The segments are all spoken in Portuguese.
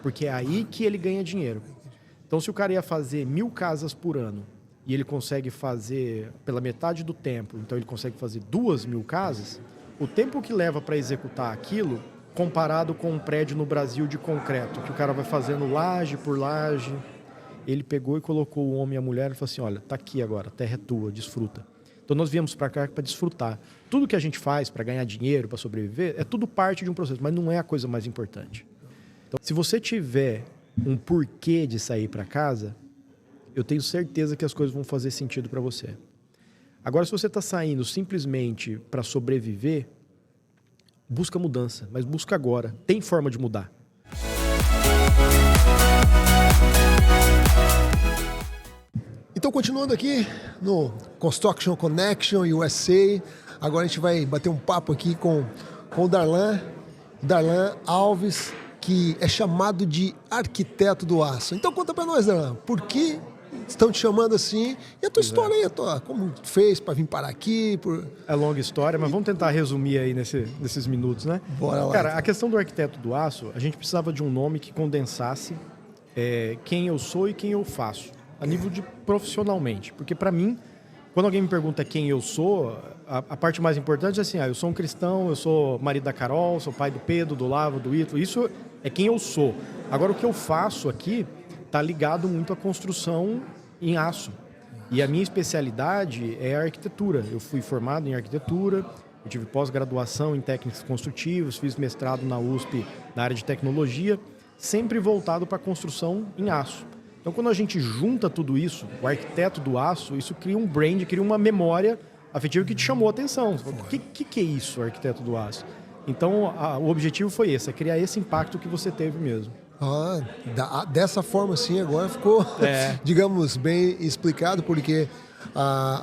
porque é aí que ele ganha dinheiro. Então, se o cara ia fazer 1.000 casas por ano e ele consegue fazer pela metade do tempo, então ele consegue fazer 2.000 casas, o tempo que leva para executar aquilo, comparado com um prédio no Brasil de concreto, que o cara vai fazendo laje por laje, ele pegou e colocou o homem e a mulher e falou assim, olha, tá aqui agora, a terra é tua, desfruta. Então nós viemos para cá para desfrutar. Tudo que a gente faz para ganhar dinheiro, para sobreviver, é tudo parte de um processo, mas não é a coisa mais importante. Então, se você tiver um porquê de sair para casa, eu tenho certeza que as coisas vão fazer sentido para você. Agora, se você está saindo simplesmente para sobreviver, busca mudança, mas busca agora. Tem forma de mudar. Então, continuando aqui no Construction Connection USA, agora a gente vai bater um papo aqui com o Darlan Alves, que é chamado de arquiteto do aço. Então, conta para nós, Darlan, por que estão te chamando assim? E a tua história aí, como fez para vir parar aqui? É longa história, mas vamos tentar resumir aí nesses minutos, né? Bora lá. Cara, a questão do arquiteto do aço, a gente precisava de um nome que condensasse quem eu sou e quem eu faço, a nível de profissionalmente. Porque para mim, quando alguém me pergunta quem eu sou, a parte mais importante é assim, eu sou um cristão, eu sou marido da Carol, sou pai do Pedro, do Lavo, do Ítalo, isso é quem eu sou. Agora, o que eu faço aqui está ligado muito à construção em aço. E a minha especialidade é a arquitetura. Eu fui formado em arquitetura, eu tive pós-graduação em técnicas construtivas, fiz mestrado na USP na área de tecnologia, sempre voltado para a construção em aço. Então, quando a gente junta tudo isso, o arquiteto do aço, isso cria um brand, cria uma memória afetiva que te chamou a atenção. O que é isso, arquiteto do aço? Então, o objetivo foi esse, é criar esse impacto que você teve mesmo. Dessa forma, sim, agora ficou, digamos, bem explicado, porque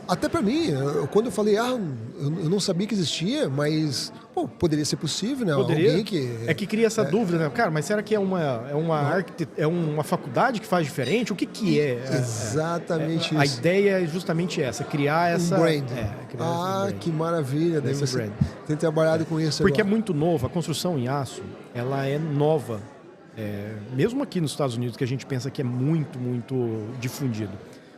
até para mim, quando eu falei, eu não sabia que existia, mas poderia ser possível, né? Poderia. Alguém que... É que cria essa dúvida, né? Cara, mas será que é uma faculdade que faz diferente? O que é? Exatamente isso. A ideia é justamente essa, criar essa... brand. Criar esse brand. Que maravilha. Daí você brand. tem trabalhado com isso Porque agora. é muito novo, a construção em aço, ela é nova. Mesmo aqui nos Estados Unidos, que a gente pensa que é muito, muito difundido.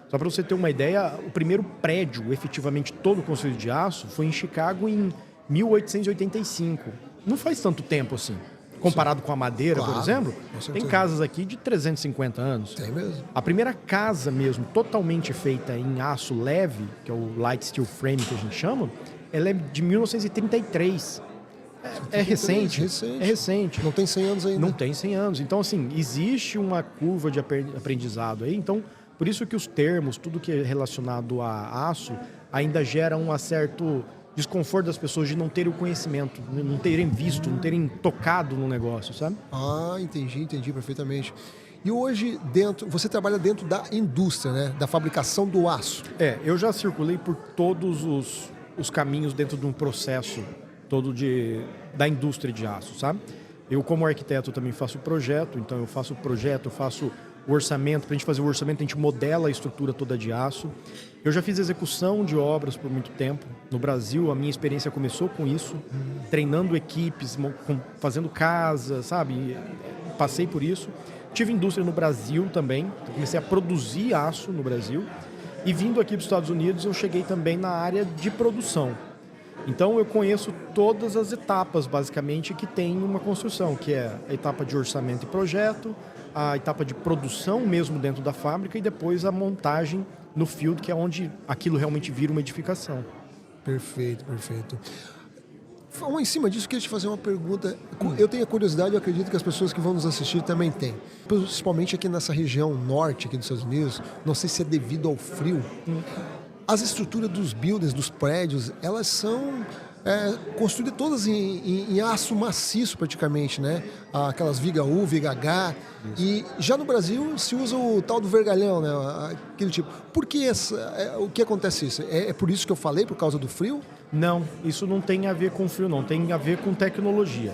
Só para você ter uma ideia, o primeiro prédio efetivamente todo construído de aço foi em Chicago em 1885. Não faz tanto tempo assim. Comparado com a madeira, por exemplo, tem casas aqui de 350 anos. Tem mesmo. A primeira casa mesmo, totalmente feita em aço leve, que é o light steel frame que a gente chama, ela é de 1933. É recente. É recente. Não tem 100 anos ainda. Não tem 100 anos. Então, assim, existe uma curva de aprendizado aí. Então, por isso que os termos, tudo que é relacionado a aço, ainda gera um certo desconforto das pessoas de não terem o conhecimento, não terem visto, não terem tocado no negócio, sabe? Entendi perfeitamente. E hoje, você trabalha dentro da indústria, né? Da fabricação do aço. Eu já circulei por todos os caminhos dentro de um processo todo da indústria de aço, sabe? Eu, como arquiteto, também faço projeto, então eu faço projeto, eu faço o orçamento. Para a gente fazer o orçamento, a gente modela a estrutura toda de aço. Eu já fiz execução de obras por muito tempo. No Brasil, a minha experiência começou com isso, treinando equipes, fazendo casa, sabe? Passei por isso. Tive indústria no Brasil também, então comecei a produzir aço no Brasil. E vindo aqui dos Estados Unidos, eu cheguei também na área de produção. Então, eu conheço todas as etapas, basicamente, que tem uma construção, que é a etapa de orçamento e projeto, a etapa de produção mesmo dentro da fábrica e depois a montagem no field, que é onde aquilo realmente vira uma edificação. Perfeito. Em cima disso, eu queria te fazer uma pergunta. Eu tenho a curiosidade, eu acredito que as pessoas que vão nos assistir também têm. Principalmente aqui nessa região norte aqui dos Estados Unidos, não sei se é devido ao frio, as estruturas dos buildings, dos prédios, elas são construídas todas em aço maciço praticamente, né? Aquelas viga U, viga H. Isso. E já no Brasil se usa o tal do vergalhão, né? Aquele tipo. Por que o que acontece isso? É por isso que eu falei, por causa do frio? Não, isso não tem a ver com frio, não. Tem a ver com tecnologia.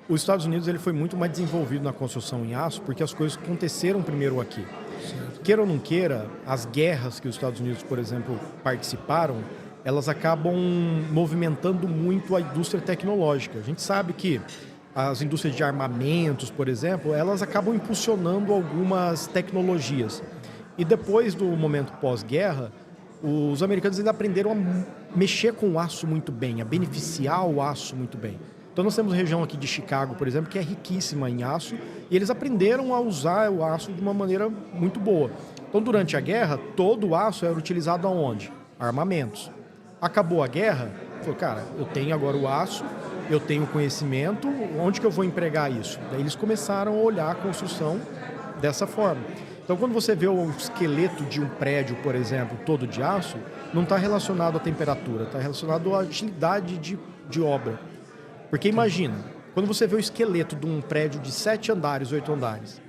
Os Estados Unidos ele foi muito mais desenvolvido na construção em aço porque as coisas aconteceram primeiro aqui. Certo. Queira ou não queira, as guerras que os Estados Unidos, por exemplo, participaram, elas acabam movimentando muito a indústria tecnológica. A gente sabe que as indústrias de armamentos, por exemplo, elas acabam impulsionando algumas tecnologias. E depois do momento pós-guerra, os americanos ainda aprenderam a mexer com o aço muito bem, a beneficiar o aço muito bem. Então nós temos a região aqui de Chicago, por exemplo, que é riquíssima em aço, e eles aprenderam a usar o aço de uma maneira muito boa. Então durante a guerra, todo o aço era utilizado aonde? Armamentos. Acabou a guerra, falou, cara, eu tenho agora o aço, eu tenho conhecimento, onde que eu vou empregar isso? Daí eles começaram a olhar a construção dessa forma. Então, quando você vê o esqueleto de um prédio, por exemplo, todo de aço, não está relacionado à temperatura, está relacionado à utilidade de obra. Porque imagina, quando você vê o esqueleto de um prédio de 7 andares, 8 andares,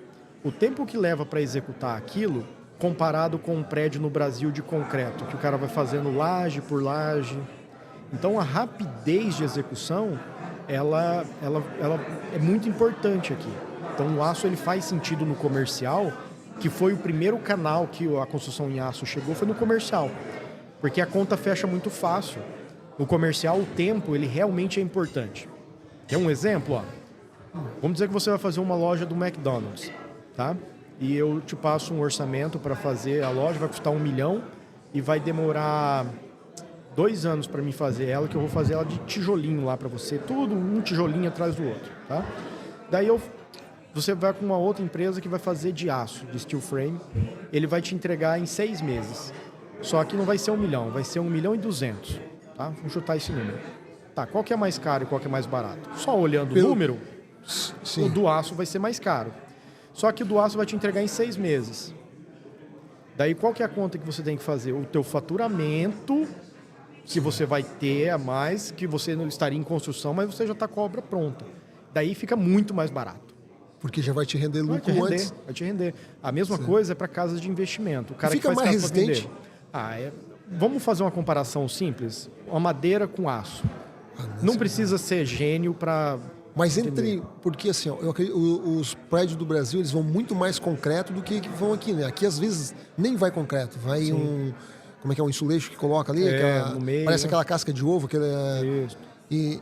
o tempo que leva para executar aquilo, comparado com um prédio no Brasil de concreto, que o cara vai fazendo laje por laje. Então, a rapidez de execução, ela é muito importante aqui. Então, o aço ele faz sentido no comercial, que foi o primeiro canal que a construção em aço chegou, foi no comercial. Porque a conta fecha muito fácil. No comercial, o tempo, ele realmente é importante. Quer um exemplo? Ó? Vamos dizer que você vai fazer uma loja do McDonald's, tá? E eu te passo um orçamento para fazer a loja, vai custar 1 milhão e vai demorar 2 anos para mim fazer ela, que eu vou fazer ela de tijolinho lá para você, tudo um tijolinho atrás do outro, tá? Daí você vai com uma outra empresa que vai fazer de aço, de steel frame, ele vai te entregar em 6 meses. Só que não vai ser 1 milhão, vai ser 1 milhão e 200, tá? Vamos chutar esse número. Tá, qual que é mais caro e qual que é mais barato? Só olhando o número, sim, o do aço vai ser mais caro. Só que o do aço vai te entregar em 6 meses. Daí qual que é a conta que você tem que fazer? O teu faturamento que você vai ter a mais, que você não estaria em construção, mas você já está com a obra pronta. Daí fica muito mais barato. Porque já vai te render lucro antes. Vai te render. A mesma coisa é para casas de investimento. O cara fica que faz mais casa pra resistente? vender. Vamos fazer uma comparação simples. Uma madeira com aço. Não precisa ser gênio para... Mas porque assim, ó, os prédios do Brasil, eles vão muito mais concreto do que vão aqui, né? Aqui às vezes nem vai concreto, vai como é que é, um insuleixo que coloca ali, no meio, parece aquela casca de ovo, Isso. E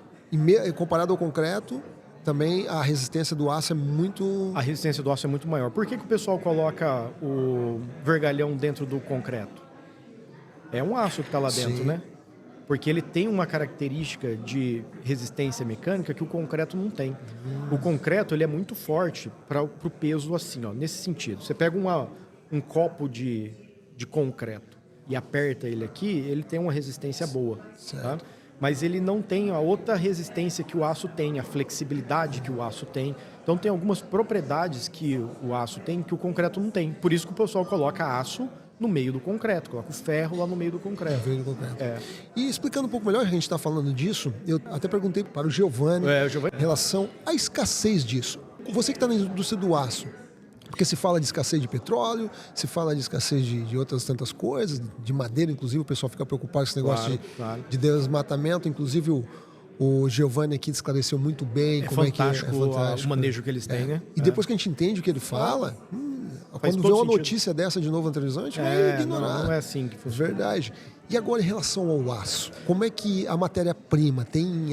comparado ao concreto, também a resistência do aço é muito... A resistência do aço é muito maior. Por que o pessoal coloca o vergalhão dentro do concreto? É um aço que está lá dentro, né? Porque ele tem uma característica de resistência mecânica que o concreto não tem. O concreto ele é muito forte para o peso assim, ó, nesse sentido. Você pega um copo de concreto e aperta ele aqui, ele tem uma resistência boa. Tá? Mas ele não tem a outra resistência que o aço tem, a flexibilidade que o aço tem. Então tem algumas propriedades que o aço tem que o concreto não tem. Por isso que o pessoal coloca aço no meio do concreto, coloca o ferro lá no meio do concreto. E explicando um pouco melhor, a gente está falando disso, eu até perguntei para o Giovanni em relação à escassez disso. Você que está na indústria do aço, porque se fala de escassez de petróleo, se fala de escassez de outras tantas coisas, de madeira, inclusive, o pessoal fica preocupado com esse negócio de desmatamento, inclusive o Giovanni aqui esclareceu muito bem como é que é fantástico o manejo que eles têm, né? E depois que a gente entende o que ele fala... Quando vê uma notícia dessa de novo na televisão, a gente vai ignorar. Não é assim que funciona. Verdade. E agora, em relação ao aço, como é que a matéria-prima tem,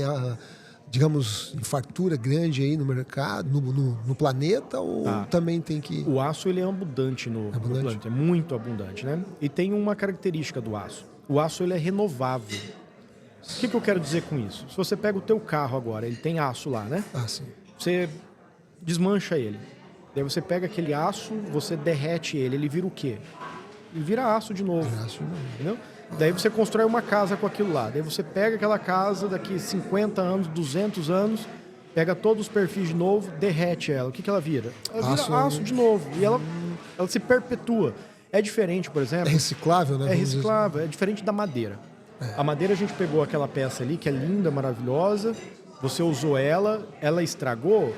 digamos, fartura grande aí no mercado, no planeta, ou também tem que... O aço ele é abundante no planeta, é muito abundante, né? E tem uma característica do aço. O aço ele é renovável. O que eu quero dizer com isso? Se você pega o teu carro agora, ele tem aço lá, né? Sim. Você desmancha ele. Daí você pega aquele aço, você derrete ele vira o quê? Ele vira aço de novo. Entendeu? Daí você constrói uma casa com aquilo lá. Daí você pega aquela casa daqui 50 anos, 200 anos, pega todos os perfis de novo, derrete ela. O que ela vira? Ela vira aço de novo. E ela se perpetua. É diferente, por exemplo... É reciclável, né? É reciclável. É diferente da madeira. A madeira a gente pegou aquela peça ali, que é linda, maravilhosa. Você usou ela estragou...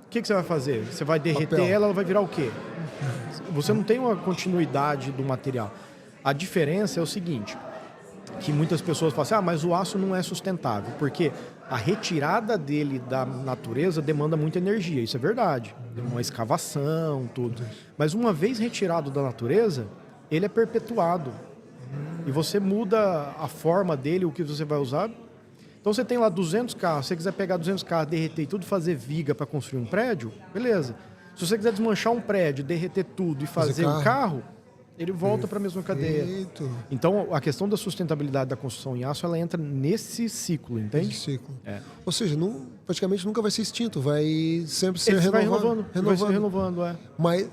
O que você vai fazer? Você vai derreter ela vai virar o quê? Você não tem uma continuidade do material. A diferença é o seguinte, que muitas pessoas falam assim, mas o aço não é sustentável, porque a retirada dele da natureza demanda muita energia, isso é verdade. Uma escavação, tudo. Mas uma vez retirado da natureza, ele é perpetuado. E você muda a forma dele, o que você vai usar. Então você tem lá 200 carros, se você quiser pegar 200 carros, derreter e tudo, fazer viga para construir um prédio, beleza. Se você quiser desmanchar um prédio, derreter tudo e fazer um carro, ele volta para a mesma cadeia. Então, a questão da sustentabilidade da construção em aço, ela entra nesse ciclo, entende? Nesse ciclo. Ou seja, praticamente nunca vai ser extinto, vai sempre ser renovando. Vai se renovando, Mas,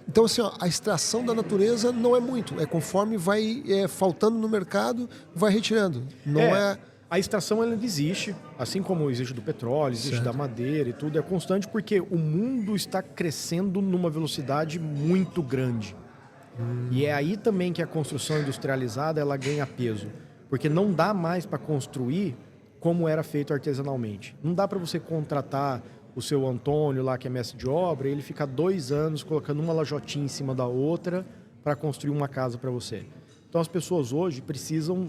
então, assim, a extração da natureza não é muito. É conforme vai faltando no mercado, vai retirando. Não é... A extração ela existe, assim como existe do petróleo, existe da madeira e tudo. É constante porque o mundo está crescendo numa velocidade muito grande. E é aí também que a construção industrializada ela ganha peso. Porque não dá mais para construir como era feito artesanalmente. Não dá para você contratar o seu Antônio lá, que é mestre de obra, e ele ficar 2 anos colocando uma lajotinha em cima da outra para construir uma casa para você. Então as pessoas hoje precisam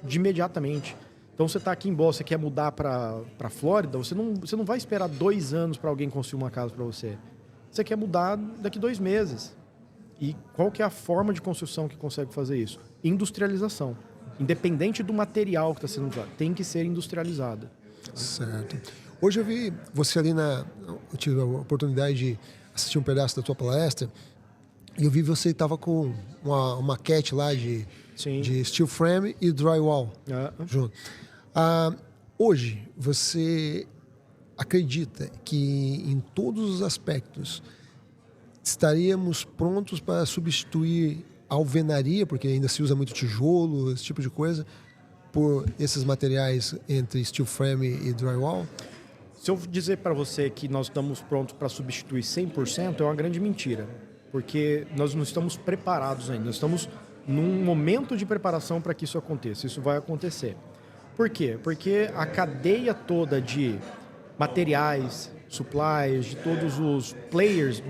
de imediatamente. Então você está aqui em Boston, você quer mudar para a Flórida, você não vai esperar 2 anos para alguém construir uma casa para você. Você quer mudar daqui 2 meses. E qual que é a forma de construção que consegue fazer isso? Industrialização. Independente do material que está sendo usado, tem que ser industrializada. Certo. Hoje eu vi você ali eu tive a oportunidade de assistir um pedaço da tua palestra e eu vi você estava com uma maquete lá de steel frame e drywall junto. Hoje, você acredita que em todos os aspectos estaríamos prontos para substituir a alvenaria, porque ainda se usa muito tijolo, esse tipo de coisa, por esses materiais entre steel frame e drywall? Se eu dizer para você que nós estamos prontos para substituir 100%, é uma grande mentira, porque nós não estamos preparados ainda. Nós estamos num momento de preparação para que isso aconteça. Isso vai acontecer. Por quê? Porque a cadeia toda de materiais, suppliers, de todos os players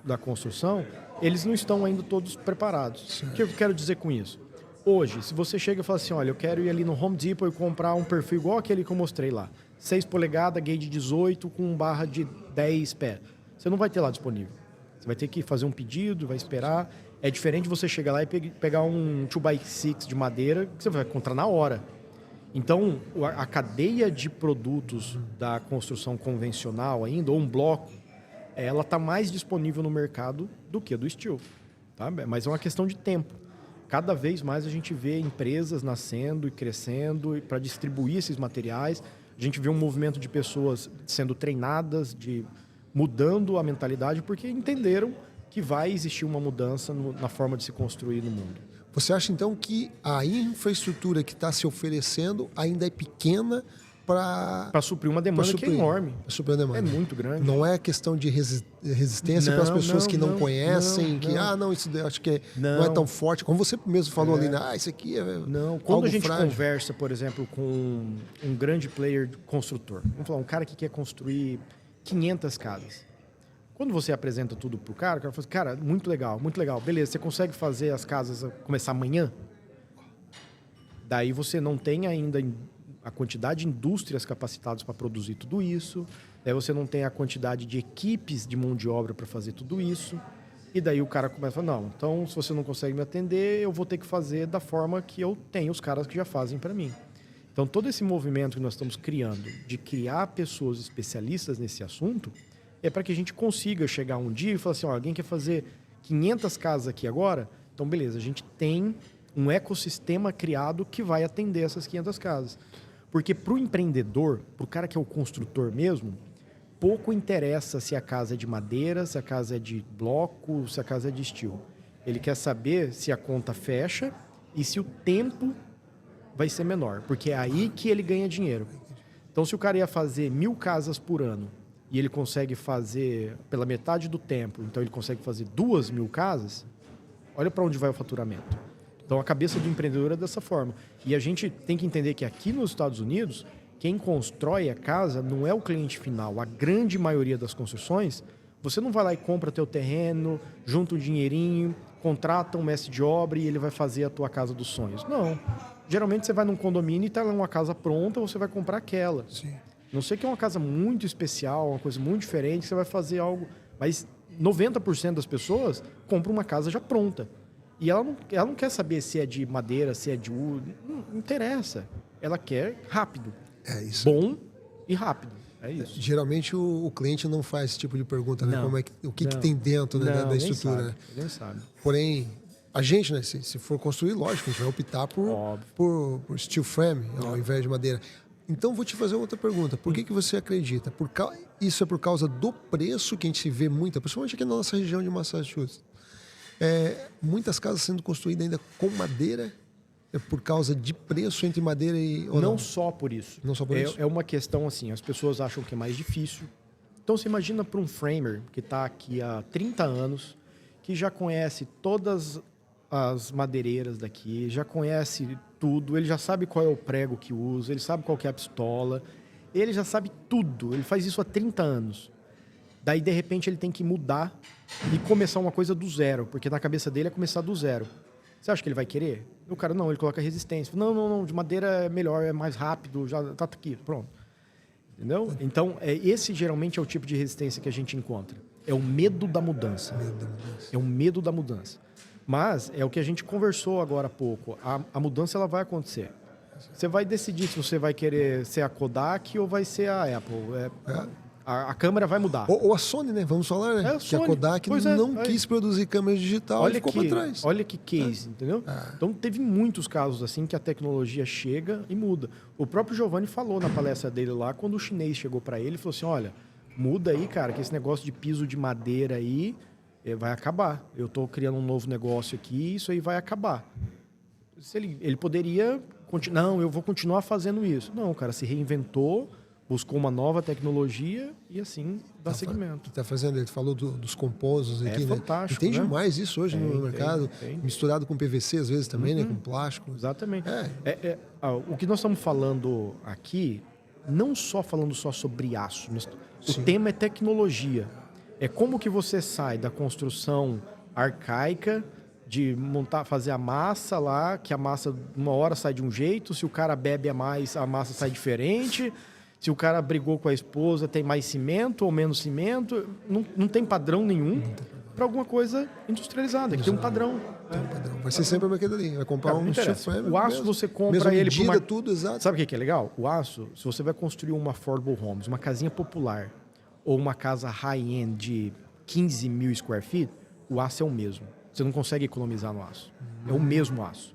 da construção, eles não estão ainda todos preparados. Certo. O que eu quero dizer com isso? Hoje, se você chega e fala assim, olha, eu quero ir ali no Home Depot e comprar um perfil igual aquele que eu mostrei lá, 6 polegadas, gauge 18 com barra de 10 pés. Você não vai ter lá disponível. Você vai ter que fazer um pedido, vai esperar. É diferente de você chegar lá e pegar um 2x6 de madeira que você vai encontrar na hora. Então, a cadeia de produtos da construção convencional ainda, ou um bloco, ela está mais disponível no mercado do que do steel. Tá? Mas é uma questão de tempo. Cada vez mais a gente vê empresas nascendo e crescendo para distribuir esses materiais. A gente vê um movimento de pessoas sendo treinadas, mudando a mentalidade, porque entenderam que vai existir uma mudança na forma de se construir no mundo. Você acha, então, que a infraestrutura que está se oferecendo ainda é pequena para suprir uma demanda que é enorme? Suprir a demanda. É muito grande. Não é questão de resistência para as pessoas que não conhecem, isso acho que não é tão forte. Como você mesmo falou ali, isso aqui é Não, quando a gente conversa, por exemplo, com um grande player construtor, vamos falar, um cara que quer construir 500 casas. Quando você apresenta tudo pro cara, o cara fala assim, cara, muito legal, beleza, você consegue fazer as casas começar amanhã? Daí você não tem ainda a quantidade de indústrias capacitadas para produzir tudo isso, daí você não tem a quantidade de equipes de mão de obra para fazer tudo isso, e daí o cara começa a falar, não, então se você não consegue me atender, eu vou ter que fazer da forma que eu tenho os caras que já fazem para mim. Então todo esse movimento que nós estamos criando, de criar pessoas especialistas nesse assunto, é para que a gente consiga chegar um dia e falar assim, alguém quer fazer 500 casas aqui agora? Então, beleza, a gente tem um ecossistema criado que vai atender essas 500 casas. Porque para o empreendedor, para o cara que é o construtor mesmo, pouco interessa se a casa é de madeira, se a casa é de bloco, se a casa é de steel. Ele quer saber se a conta fecha e se o tempo vai ser menor, porque é aí que ele ganha dinheiro. Então, se o cara ia fazer 1.000 casas por ano, e ele consegue fazer pela metade do tempo, então ele consegue fazer 2.000 casas, olha para onde vai o faturamento. Então a cabeça do empreendedor é dessa forma. E a gente tem que entender que aqui nos Estados Unidos, quem constrói a casa não é o cliente final. A grande maioria das construções, você não vai lá e compra teu terreno, junta um dinheirinho, contrata um mestre de obra e ele vai fazer a tua casa dos sonhos. Não. Geralmente você vai num condomínio e está lá uma casa pronta, você vai comprar aquela. Sim. Não sei que é uma casa muito especial, uma coisa muito diferente, você vai fazer algo... Mas 90% das pessoas compram uma casa já pronta. E ela não quer saber se é de madeira, se é de uva, não interessa. ela quer rápido. É isso. Bom e rápido. É isso. Geralmente o cliente não faz esse tipo de pergunta, né? Não. Como é que, o que tem dentro, né, da estrutura. Né? Nem sabe. Porém, a gente, né, se for construir, lógico, a gente vai optar por steel frame ao invés de madeira. Então, vou te fazer outra pergunta. Por que você acredita? Isso é por causa do preço que a gente vê muito, principalmente aqui na nossa região de Massachusetts. Muitas casas sendo construídas ainda com madeira, é por causa de preço entre madeira e... Não só por isso. Não só por isso? É uma questão assim, as pessoas acham que é mais difícil. Então, você imagina para um framer que está aqui há 30 anos, que já conhece todas as madeireiras daqui, já conhece tudo, ele já sabe qual é o prego que usa, ele sabe qual que é a pistola, ele já sabe tudo, ele faz isso há 30 anos. Daí, de repente, ele tem que mudar e começar uma coisa do zero, porque na cabeça dele é começar do zero. Você acha que ele vai querer? O cara, não, ele coloca resistência. Não, de madeira é melhor, é mais rápido, já tá aqui, pronto. Entendeu? Então, esse geralmente é o tipo de resistência que a gente encontra. É o medo da mudança. É o medo da mudança. Mas é o que a gente conversou agora há pouco. A mudança ela vai acontecer. Você vai decidir se você vai querer ser a Kodak ou vai ser a Apple. A câmera vai mudar. Ou a Sony, né? Vamos falar, né? Que a Kodak não quis produzir câmera digital e ficou para trás. Olha que case, entendeu? Então, teve muitos casos assim que a tecnologia chega e muda. O próprio Giovanni falou na palestra dele lá, quando o chinês chegou para ele, falou assim, olha, muda aí, cara, que esse negócio de piso de madeira aí vai acabar. Eu estou criando um novo negócio aqui e isso aí vai acabar. Ele poderia... Não, eu vou continuar fazendo isso. Não, o cara se reinventou, buscou uma nova tecnologia e assim dá segmento. Está fazendo, ele falou dos compostos aqui, né? Fantástico, tem né? demais isso hoje no mercado, tem. misturado com PVC às vezes também, né? Com plástico. Exatamente. O que nós estamos falando aqui, não só falando só sobre aço, mas o tema é tecnologia. É como que você sai da construção arcaica de fazer a massa lá, que a massa uma hora sai de um jeito, se o cara bebe a mais, a massa sai diferente. Se o cara brigou com a esposa, tem mais cimento ou menos cimento. Não tem padrão nenhum para alguma coisa industrializada, que tem um padrão. Tem um padrão. Vai ser sempre aquele ali. Vai comprar um steel frame. O aço você compra ele por tudo exato. Sabe o que é legal? O aço, se você vai construir uma affordable homes, uma casinha popular, ou uma casa high-end de 15 mil square feet, o aço é o mesmo. Você não consegue economizar no aço. É o mesmo aço.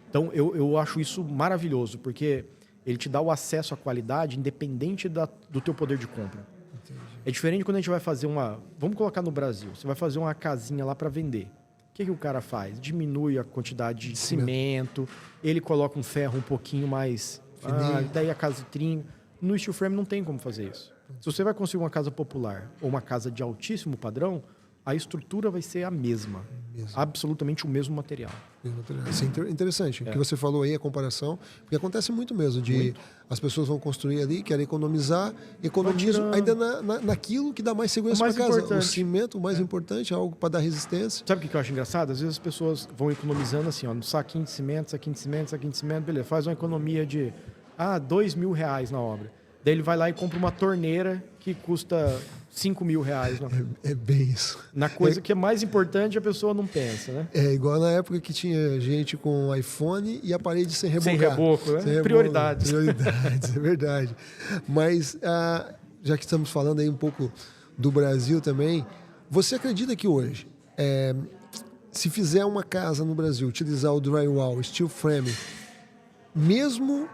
Então, eu acho isso maravilhoso, porque ele te dá o acesso à qualidade independente do teu poder de compra. Entendi. É diferente quando a gente vai fazer Vamos colocar no Brasil. Você vai fazer uma casinha lá para vender. O que o cara faz? Diminui a quantidade de cimento, ele coloca um ferro um pouquinho mais... daí a casa trinca. No steel frame não tem como fazer isso. Se você vai construir uma casa popular ou uma casa de altíssimo padrão, a estrutura vai ser a mesma. Absolutamente o mesmo material. Isso é interessante. O que você falou aí, a comparação, porque acontece muito mesmo, as pessoas vão construir ali, querem economizam ainda naquilo que dá mais segurança para casa. Importante. O cimento, o mais importante, é algo para dar resistência. Sabe o que eu acho engraçado? Às vezes as pessoas vão economizando assim, no saquinho de cimento, beleza, faz uma economia de R$2.000 na obra. Daí ele vai lá e compra uma torneira que custa R$5.000. É bem isso. Na coisa que é mais importante, a pessoa não pensa, né? É igual na época que tinha gente com iPhone e a parede sem rebocar. Sem reboco, né? Sem Prioridades. Prioridades, é verdade. Mas, já que estamos falando aí um pouco do Brasil também, você acredita que hoje, se fizer uma casa no Brasil, utilizar o drywall, steel frame, mesmo...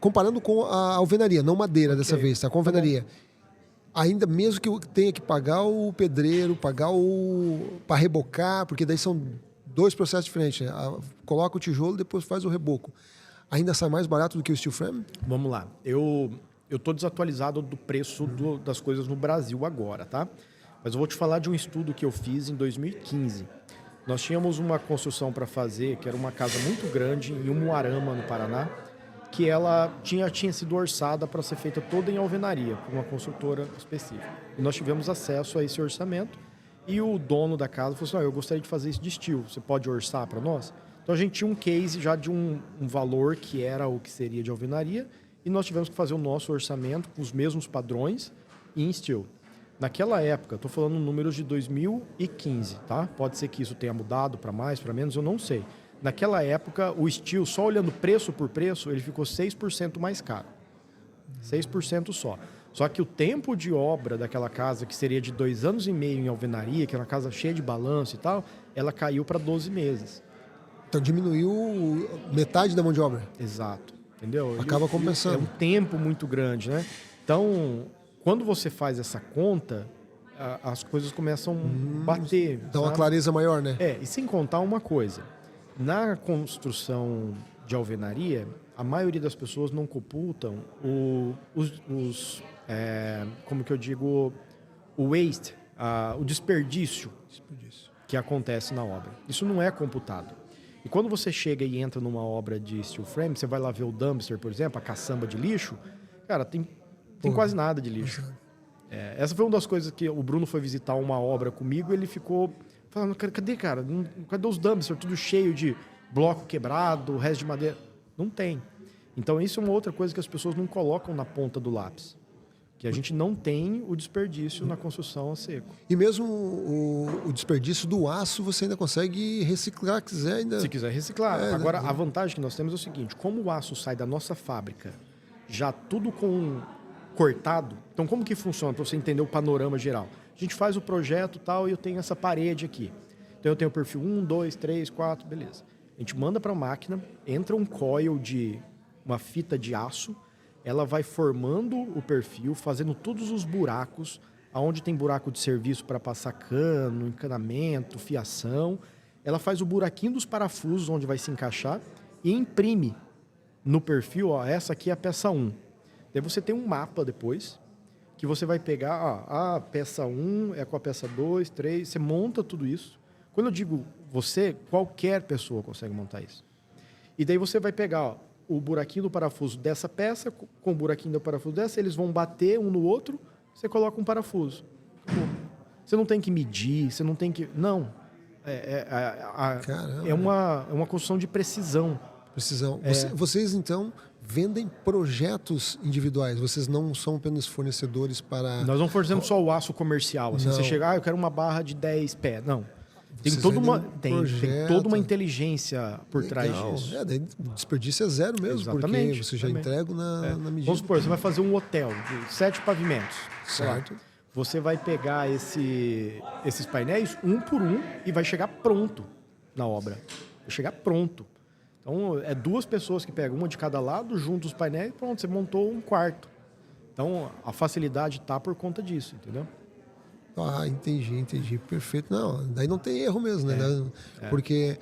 comparando com a alvenaria, não madeira dessa vez, tá? Com a alvenaria. Ainda mesmo que eu tenha que pagar o pedreiro, para rebocar, porque daí são dois processos diferentes, né? Coloca o tijolo e depois faz o reboco. Ainda sai mais barato do que o steel frame? Vamos lá. Eu estou desatualizado do preço das coisas no Brasil agora, tá? Mas eu vou te falar de um estudo que eu fiz em 2015. Nós tínhamos uma construção para fazer, que era uma casa muito grande em Umuarama, no Paraná, que ela tinha sido orçada para ser feita toda em alvenaria, por uma construtora específica. E nós tivemos acesso a esse orçamento e o dono da casa falou assim, eu gostaria de fazer isso de steel, você pode orçar para nós? Então a gente tinha um case já de um valor que era o que seria de alvenaria e nós tivemos que fazer o nosso orçamento com os mesmos padrões em steel. Naquela época, estou falando números de 2015, tá? Pode ser que isso tenha mudado para mais, para menos, eu não sei. naquela época, o steel, só olhando preço por preço, ele ficou 6% mais caro. 6% só. Só que o tempo de obra daquela casa, que seria de 2 anos e meio em alvenaria, que era uma casa cheia de balanço e tal, ela caiu para 12 meses. Então diminuiu metade da mão de obra. Exato. Entendeu? Acaba compensando. É um tempo muito grande, né? Então, quando você faz essa conta, as coisas começam a bater. Dá uma clareza maior, né? E sem contar uma coisa. Na construção de alvenaria, a maioria das pessoas não computam como que eu digo, o waste, o desperdício que acontece na obra. Isso não é computado. E quando você chega e entra numa obra de steel frame, você vai lá ver o dumpster, por exemplo, a caçamba de lixo, cara, tem quase nada de lixo. Essa foi uma das coisas que o Bruno foi visitar uma obra comigo, ele ficou falando, cadê, cara? Cadê os dumpsters? Tudo cheio de bloco quebrado, resto de madeira. Não tem. Então, isso é uma outra coisa que as pessoas não colocam na ponta do lápis. Que a gente não tem o desperdício na construção a seco. E mesmo o desperdício do aço, você ainda consegue reciclar, quiser ainda. Se quiser reciclar. Agora, a vantagem que nós temos é o seguinte, como o aço sai da nossa fábrica, já tudo cortado, então como que funciona, para você entender o panorama geral? A gente faz o projeto tal e eu tenho essa parede aqui. Então eu tenho o perfil 1, 2, 3, 4, beleza. A gente manda para a máquina, entra um coil de uma fita de aço, ela vai formando o perfil, fazendo todos os buracos, aonde tem buraco de serviço para passar cano, encanamento, fiação. Ela faz o buraquinho dos parafusos onde vai se encaixar e imprime no perfil, essa aqui é a peça 1. Daí você tem um mapa depois, que você vai pegar, a peça 1 é com a peça 2, 3, você monta tudo isso. Quando eu digo você, qualquer pessoa consegue montar isso. E daí você vai pegar, o buraquinho do parafuso dessa peça com o buraquinho do parafuso dessa, eles vão bater um no outro, você coloca um parafuso. Você não tem que medir, você não tem que... Não. É uma construção de precisão. Precisão. Vocês, então, vendem projetos individuais. Vocês não são apenas fornecedores para... Nós não fornecemos só o aço comercial. Assim, você chegar, eu quero uma barra de 10 pés. Não. Tem toda uma inteligência por trás disso. Daí o desperdício é zero mesmo, exatamente, porque você já entrega na medida. Vamos supor, você vai fazer um hotel de 7 pavimentos. Certo. Você vai pegar esses painéis um por um e vai chegar pronto na obra. Vai chegar pronto. Então, é 2 pessoas que pegam uma de cada lado, juntam os painéis e pronto, você montou um quarto. Então, a facilidade está por conta disso, entendeu? Entendi. Perfeito. Não, daí não tem erro mesmo, né? Porque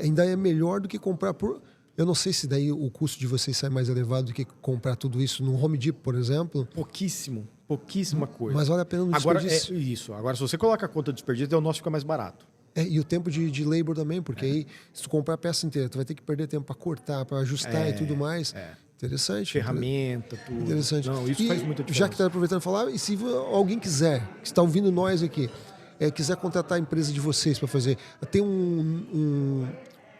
ainda é melhor do que comprar por... Eu não sei se daí o custo de vocês sai mais elevado do que comprar tudo isso no Home Depot, por exemplo. Pouquíssima coisa. Mas vale a pena no desperdício. Agora, se você coloca a conta de desperdício, o nosso fica mais barato. E o tempo de labor também, porque aí, se tu comprar a peça inteira, tu vai ter que perder tempo para cortar, para ajustar e tudo mais. Interessante. Ferramenta, tudo. Interessante. Não, isso faz muita diferença. Já que está aproveitando falar, e se alguém quiser, que está ouvindo nós aqui, quiser contratar a empresa de vocês para fazer, tem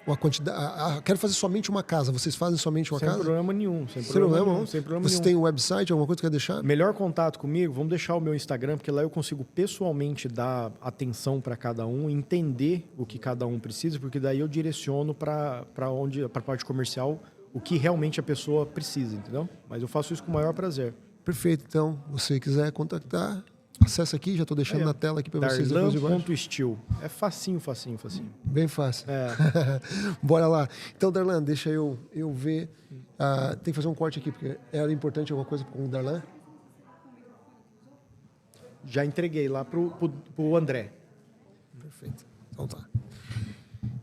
uma quantidade... quero fazer somente uma casa. Vocês fazem somente uma casa? Sem problema nenhum. Você tem um website, alguma coisa que quer deixar? Melhor contato comigo, vamos deixar o meu Instagram, porque lá eu consigo pessoalmente dar atenção para cada um, entender o que cada um precisa, porque daí eu direciono para a parte comercial o que realmente a pessoa precisa, entendeu? Mas eu faço isso com o maior prazer. Perfeito. Então, se você quiser contactar, acessa aqui, já estou deixando na tela aqui para vocês. Darlan.steel. É facinho. Bem fácil. Bora lá. Então, Darlan, deixa eu ver. Tem que fazer um corte aqui, porque era importante alguma coisa com o Darlan? Já entreguei lá pro André. Perfeito. Então tá.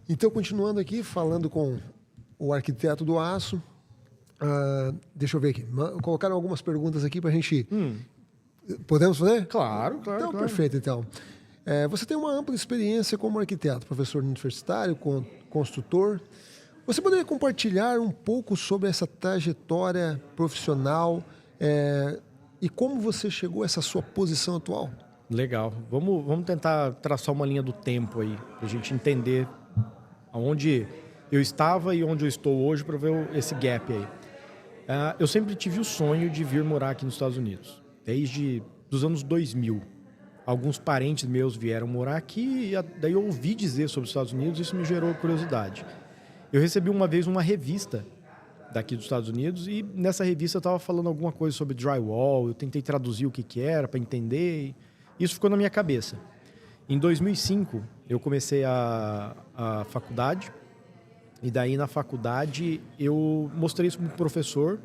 Então, continuando aqui, falando com o arquiteto do aço. Deixa eu ver aqui. Colocaram algumas perguntas aqui para a gente... Podemos fazer? Claro. Então, perfeito, então. Você tem uma ampla experiência como arquiteto, professor universitário, construtor. Você poderia compartilhar um pouco sobre essa trajetória profissional e como você chegou a essa sua posição atual? Legal. Vamos tentar traçar uma linha do tempo aí, para a gente entender aonde eu estava e onde eu estou hoje, para ver esse gap aí. Eu sempre tive o sonho de vir morar aqui nos Estados Unidos. Desde os anos 2000. Alguns parentes meus vieram morar aqui e daí eu ouvi dizer sobre os Estados Unidos e isso me gerou curiosidade. Eu recebi uma vez uma revista daqui dos Estados Unidos e nessa revista eu estava falando alguma coisa sobre drywall, eu tentei traduzir o que era para entender e isso ficou na minha cabeça. Em 2005, eu comecei a faculdade e daí na faculdade eu mostrei isso para um professor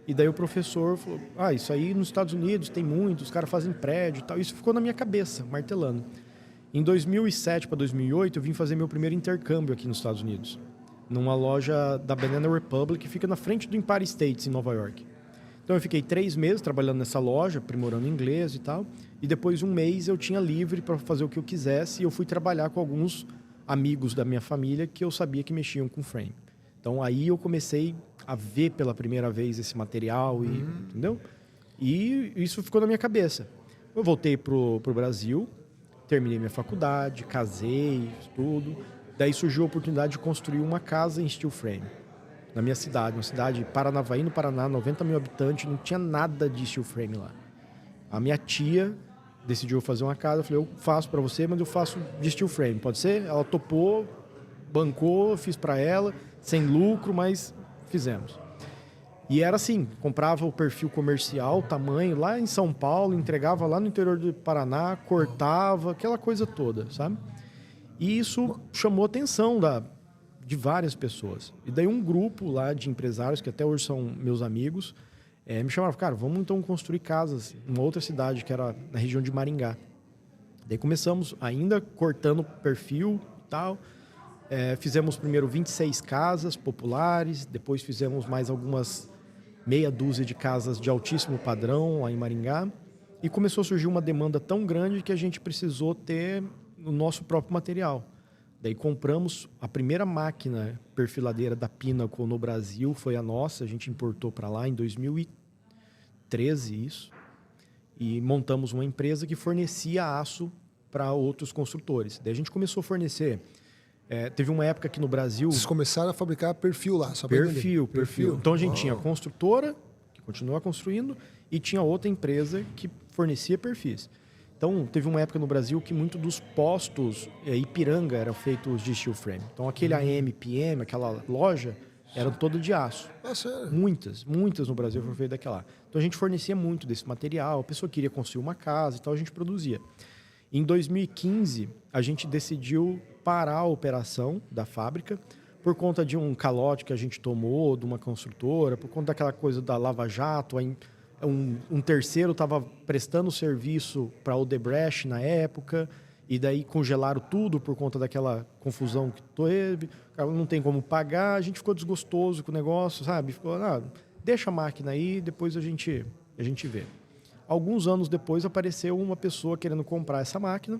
e daí o professor falou, isso aí nos Estados Unidos tem muito, os caras fazem prédio e tal. Isso ficou na minha cabeça, martelando. Em 2007 para 2008, eu vim fazer meu primeiro intercâmbio aqui nos Estados Unidos, numa loja da Banana Republic, que fica na frente do Empire State, em Nova York. Então eu fiquei 3 meses trabalhando nessa loja, aprimorando inglês e tal, e depois de um mês eu tinha livre para fazer o que eu quisesse e eu fui trabalhar com alguns amigos da minha família que eu sabia que mexiam com frame. Então aí eu comecei a ver pela primeira vez esse material, entendeu? E isso ficou na minha cabeça. Eu voltei pro Brasil, terminei minha faculdade, casei, tudo. Daí surgiu a oportunidade de construir uma casa em steel frame. Na minha cidade, uma cidade Paranavaí, no Paraná, 90 mil habitantes, não tinha nada de steel frame lá. A minha tia decidiu fazer uma casa, eu falei, eu faço para você, mas eu faço de steel frame, pode ser? Ela topou, bancou, fiz para ela, sem lucro, mas fizemos. E era assim, comprava o perfil comercial, tamanho, lá em São Paulo, entregava lá no interior do Paraná, cortava, aquela coisa toda, sabe? E isso chamou a atenção de várias pessoas. E daí um grupo lá de empresários, que até hoje são meus amigos, me chamaram, cara, vamos então construir casas em uma outra cidade, que era na região de Maringá. Daí começamos ainda cortando perfil e tal. Fizemos primeiro 26 casas populares, depois fizemos mais algumas meia dúzia de casas de altíssimo padrão lá em Maringá. E começou a surgir uma demanda tão grande que a gente precisou ter o nosso próprio material. Daí compramos a primeira máquina perfiladeira da Pinnacle no Brasil, foi a nossa, a gente importou para lá em 2013 isso, e montamos uma empresa que fornecia aço para outros construtores. Daí a gente começou a fornecer, teve uma época aqui no Brasil... Vocês começaram a fabricar perfil lá, só para perfil. Então a gente tinha a construtora, que continua construindo, e tinha outra empresa que fornecia perfis. Então, teve uma época no Brasil que muitos dos postos Ipiranga eram feitos de steel frame. Então, aquele AMPM, aquela loja, era toda de aço. Sério? Muitas no Brasil foram feitas daquela. Então, a gente fornecia muito desse material. A pessoa queria construir uma casa e tal, a gente produzia. Em 2015, a gente decidiu parar a operação da fábrica por conta de um calote que a gente tomou de uma construtora, por conta daquela coisa da Lava Jato, um terceiro estava prestando serviço para a Odebrecht na época, e daí congelaram tudo por conta daquela confusão que teve, não tem como pagar, a gente ficou desgostoso com o negócio, sabe? Ficou, deixa a máquina aí, depois a gente vê. Alguns anos depois apareceu uma pessoa querendo comprar essa máquina,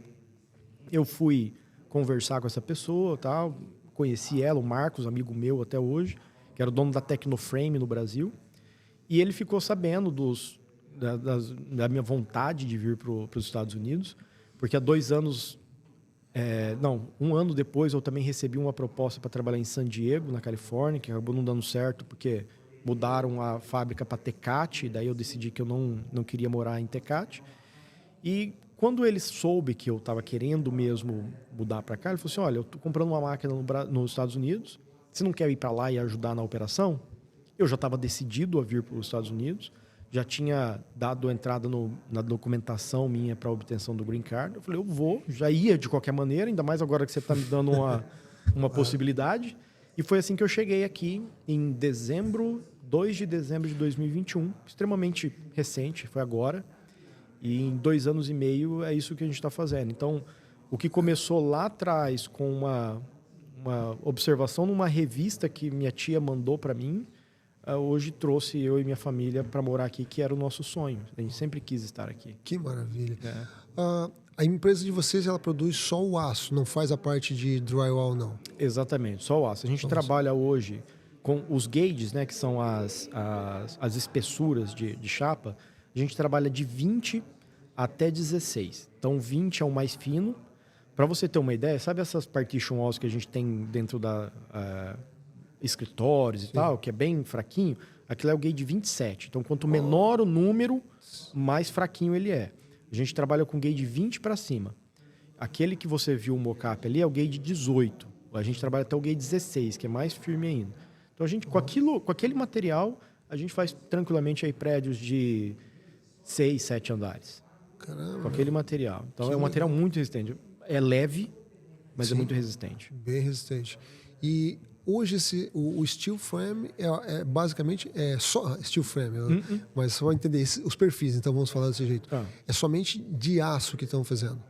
eu fui conversar com essa pessoa, tal, conheci ela, o Marcos, amigo meu até hoje, que era o dono da Tecnoframe no Brasil. E ele ficou sabendo da minha vontade de vir para os Estados Unidos, porque há 2 anos, um ano depois, eu também recebi uma proposta para trabalhar em San Diego, na Califórnia, que acabou não dando certo, porque mudaram a fábrica para Tecate, daí eu decidi que eu não queria morar em Tecate. E quando ele soube que eu estava querendo mesmo mudar para cá, ele falou assim, olha, eu estou comprando uma máquina nos Estados Unidos, você não quer ir para lá e ajudar na operação? Eu já estava decidido a vir para os Estados Unidos, já tinha dado entrada na documentação minha para a obtenção do Green Card. Eu falei, eu vou, já ia de qualquer maneira, ainda mais agora que você está me dando uma possibilidade. E foi assim que eu cheguei aqui em 2 de dezembro de 2021, extremamente recente, foi agora. E em 2 anos e meio é isso que a gente está fazendo. Então, o que começou lá atrás com uma observação numa revista que minha tia mandou para mim, hoje trouxe eu e minha família para morar aqui, que era o nosso sonho. A gente sempre quis estar aqui. Que maravilha. A empresa de vocês, ela produz só o aço, não faz a parte de drywall, não? Exatamente, só o aço. A gente trabalha hoje com os gauges, né, que são as espessuras de chapa. A gente trabalha de 20 até 16. Então, 20 é o mais fino. Para você ter uma ideia, sabe essas partition walls que a gente tem dentro da... escritórios e tal, que é bem fraquinho, aquilo é o gauge 27. Então, quanto menor o número, mais fraquinho ele é. A gente trabalha com gauge 20 para cima. Aquele que você viu o mockup ali é o gauge 18. A gente trabalha até o gate 16, que é mais firme ainda. Então, a gente, com aquele material, a gente faz tranquilamente aí prédios de 6, 7 andares. Caramba. Com aquele material. Então, é um material muito resistente. É leve, mas Sim, é muito resistente. Bem resistente. E hoje o steel frame basicamente só steel frame, mas só entender os perfis, então vamos falar desse jeito. É somente de aço que estão fazendo.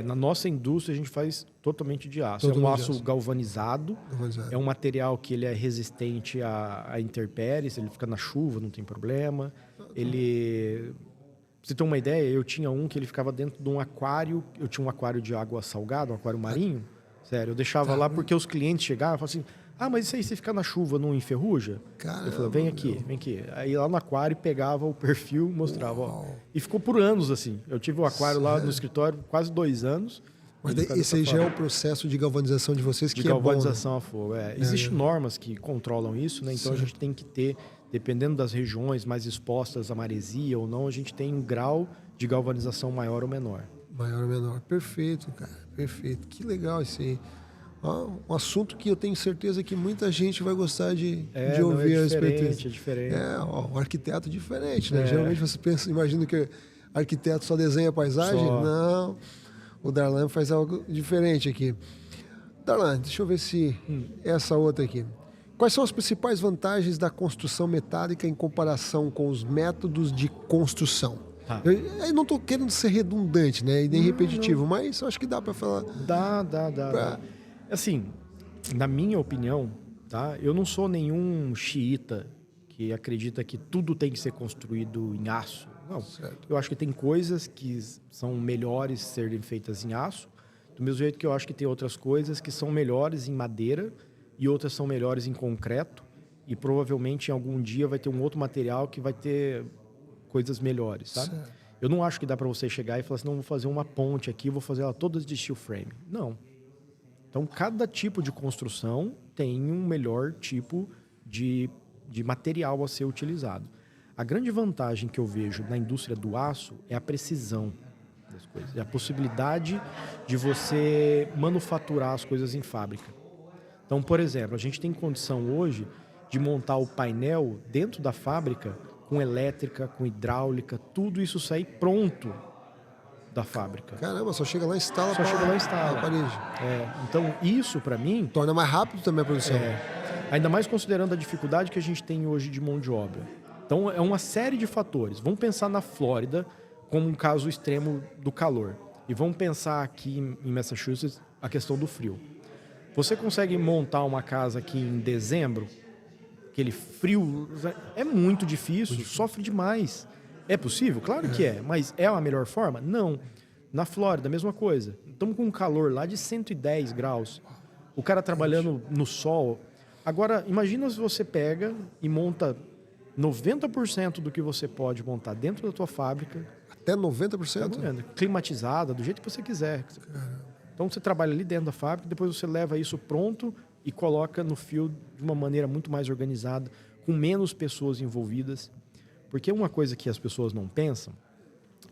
Na nossa indústria a gente faz totalmente de aço. Totalmente é um aço, de aço. Galvanizado. É um material que ele é resistente a intempéries, ele fica na chuva, não tem problema. Ele... Pra você ter uma ideia, eu tinha um que ele ficava dentro de um aquário. Eu tinha um aquário de água salgada, um aquário marinho. Sério, eu deixava lá porque os clientes chegavam e falavam assim: ah, mas isso aí, você ficar na chuva não enferruja? Caramba, eu falei, vem aqui. Aí lá no aquário pegava o perfil, mostrava. Ó. E ficou por anos assim. Eu tive o aquário lá no escritório quase 2 anos. Mas esse aí já é o processo de galvanização de vocês que é bom. De galvanização a fogo, Existem normas que controlam isso, né? Então a gente tem que ter, dependendo das regiões mais expostas à maresia ou não, a gente tem um grau de galvanização maior ou menor. Maior ou menor. Perfeito, cara. Perfeito. Que legal isso aí. Um assunto que eu tenho certeza que muita gente vai gostar de ouvir a respeito disso. É diferente. Um arquiteto diferente, né? Geralmente você imagina que arquiteto só desenha paisagem. Só. Não. O Darlan faz algo diferente aqui. Darlan, deixa eu ver se essa outra aqui. Quais são as principais vantagens da construção metálica em comparação com os métodos de construção? Eu não estou querendo ser redundante, né? E nem repetitivo, mas eu acho que dá para falar. Dá. Assim, na minha opinião, tá? Eu não sou nenhum xiita que acredita que tudo tem que ser construído em aço. Não. Certo. Eu acho que tem coisas que são melhores serem feitas em aço, do mesmo jeito que eu acho que tem outras coisas que são melhores em madeira e outras são melhores em concreto, e provavelmente em algum dia vai ter um outro material que vai ter coisas melhores, sabe? Certo. Eu não acho que dá para você chegar e falar assim, não, vou fazer uma ponte aqui, vou fazer ela toda de steel frame. Não. Então, cada tipo de construção tem um melhor tipo de material a ser utilizado. A grande vantagem que eu vejo na indústria do aço é a precisão das coisas. É a possibilidade de você manufaturar as coisas em fábrica. Então, por exemplo, a gente tem condição hoje de montar o painel dentro da fábrica com elétrica, com hidráulica, tudo isso sair pronto da fábrica. Caramba, só chega lá e instala a parede. Então, isso para mim... torna mais rápido também a produção. Ainda mais considerando a dificuldade que a gente tem hoje de mão de obra. Então, é uma série de fatores. Vamos pensar na Flórida como um caso extremo do calor. E vamos pensar aqui em Massachusetts a questão do frio. Você consegue montar uma casa aqui em dezembro, aquele frio, é muito difícil, sofre demais. É possível? Claro que é, mas é a melhor forma? Não. Na Flórida, a mesma coisa. Estamos com um calor lá de 110 graus. O cara trabalhando no sol. Agora, imagina se você pega e monta 90% do que você pode montar dentro da tua fábrica. Até 90%? Climatizada, do jeito que você quiser. Então, você trabalha ali dentro da fábrica, depois você leva isso pronto e coloca no fio de uma maneira muito mais organizada, com menos pessoas envolvidas. Porque uma coisa que as pessoas não pensam,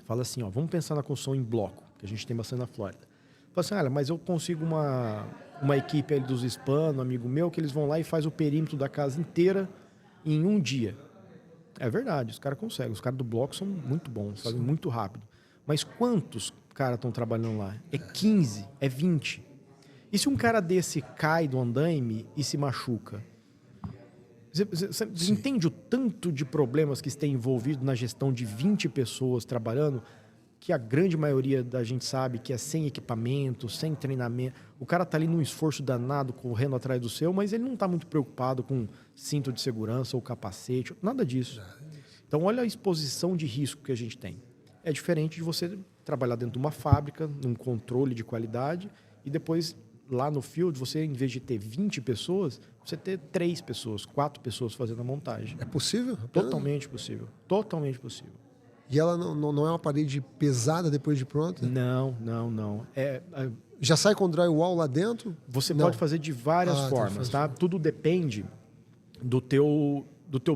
fala assim, vamos pensar na construção em bloco, que a gente tem bastante na Flórida. Fala assim, mas eu consigo uma equipe ali dos hispanos, amigo meu, que eles vão lá e faz o perímetro da casa inteira em um dia. É verdade, os caras conseguem. Os caras do bloco são muito bons, fazem muito rápido. Mas quantos caras estão trabalhando lá? É 15, é 20. E se um cara desse cai do andaime e se machuca? Você entende o tanto de problemas que estão envolvidos na gestão de 20 pessoas trabalhando, que a grande maioria da gente sabe que é sem equipamento, sem treinamento. O cara está ali num esforço danado, correndo atrás do seu, mas ele não está muito preocupado com cinto de segurança ou capacete, nada disso. Então, olha a exposição de risco que a gente tem. É diferente de você trabalhar dentro de uma fábrica, num controle de qualidade, e depois, lá no field, você, em vez de ter 20 pessoas, você ter 3 pessoas, 4 pessoas fazendo a montagem. É possível? Totalmente possível. Totalmente possível. E ela não é uma parede pesada depois de pronta? Não. Já sai com drywall lá dentro? Você pode fazer de várias formas, tá? Tudo depende do teu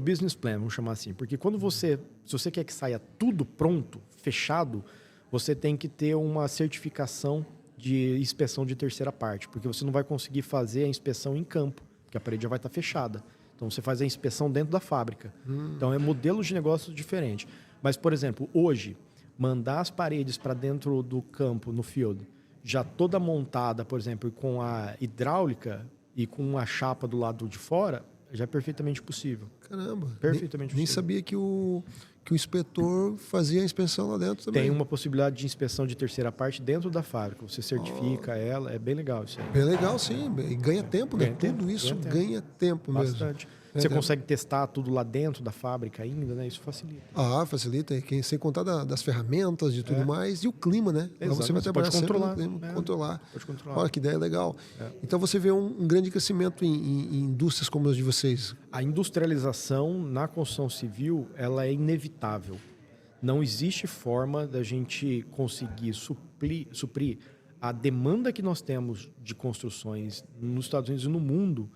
business plan, vamos chamar assim. Porque se você quer que saia tudo pronto, fechado, você tem que ter uma certificação de inspeção de terceira parte, porque você não vai conseguir fazer a inspeção em campo, porque a parede já vai estar fechada. Então, você faz a inspeção dentro da fábrica. Então, é modelos de negócios diferentes. Mas, por exemplo, hoje, mandar as paredes para dentro do campo, no field, já toda montada, por exemplo, com a hidráulica e com a chapa do lado de fora, já é perfeitamente possível. Caramba. Perfeitamente Nem possível. sabia que o inspetor fazia a inspeção lá dentro também. Tem uma possibilidade de inspeção de terceira parte dentro da fábrica. Você certifica ela, é bem legal isso aí. Bem legal, sim. E ganha tempo, né? Ganha tempo, Tudo isso ganha tempo mesmo. Bastante. Você consegue testar tudo lá dentro da fábrica ainda, né? Isso facilita. Facilita. Sem contar das ferramentas, de tudo mais. E o clima, né? Lá você vai trabalhar pode controlar. sempre no clima. Controlar. Pode controlar. Olha, que ideia legal. Então você vê um grande crescimento em indústrias como as de vocês. A industrialização na construção civil, ela é inevitável. Não existe forma da gente conseguir suprir a demanda que nós temos de construções nos Estados Unidos e no mundo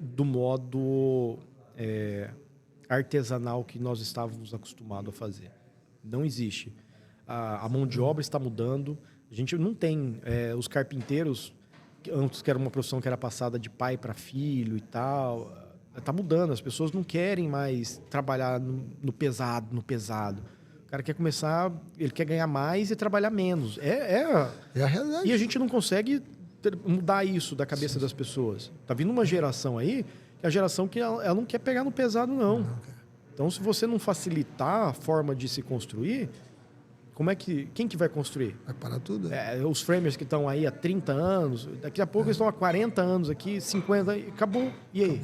do modo artesanal que nós estávamos acostumados a fazer. Não existe. A mão de obra está mudando. A gente não tem os carpinteiros, antes que era uma profissão que era passada de pai para filho e tal. Está mudando. As pessoas não querem mais trabalhar no pesado. O cara quer começar, ele quer ganhar mais e trabalhar menos. É a realidade. E a gente não consegue mudar isso da cabeça das pessoas. Tá vindo uma geração aí, que é a geração que ela não quer pegar no pesado, não. Então, se você não facilitar a forma de se construir, quem que vai construir? Vai parar tudo. Os framers que estão aí há 30 anos, daqui a pouco eles estão há 40 anos aqui, 50, acabou. E aí?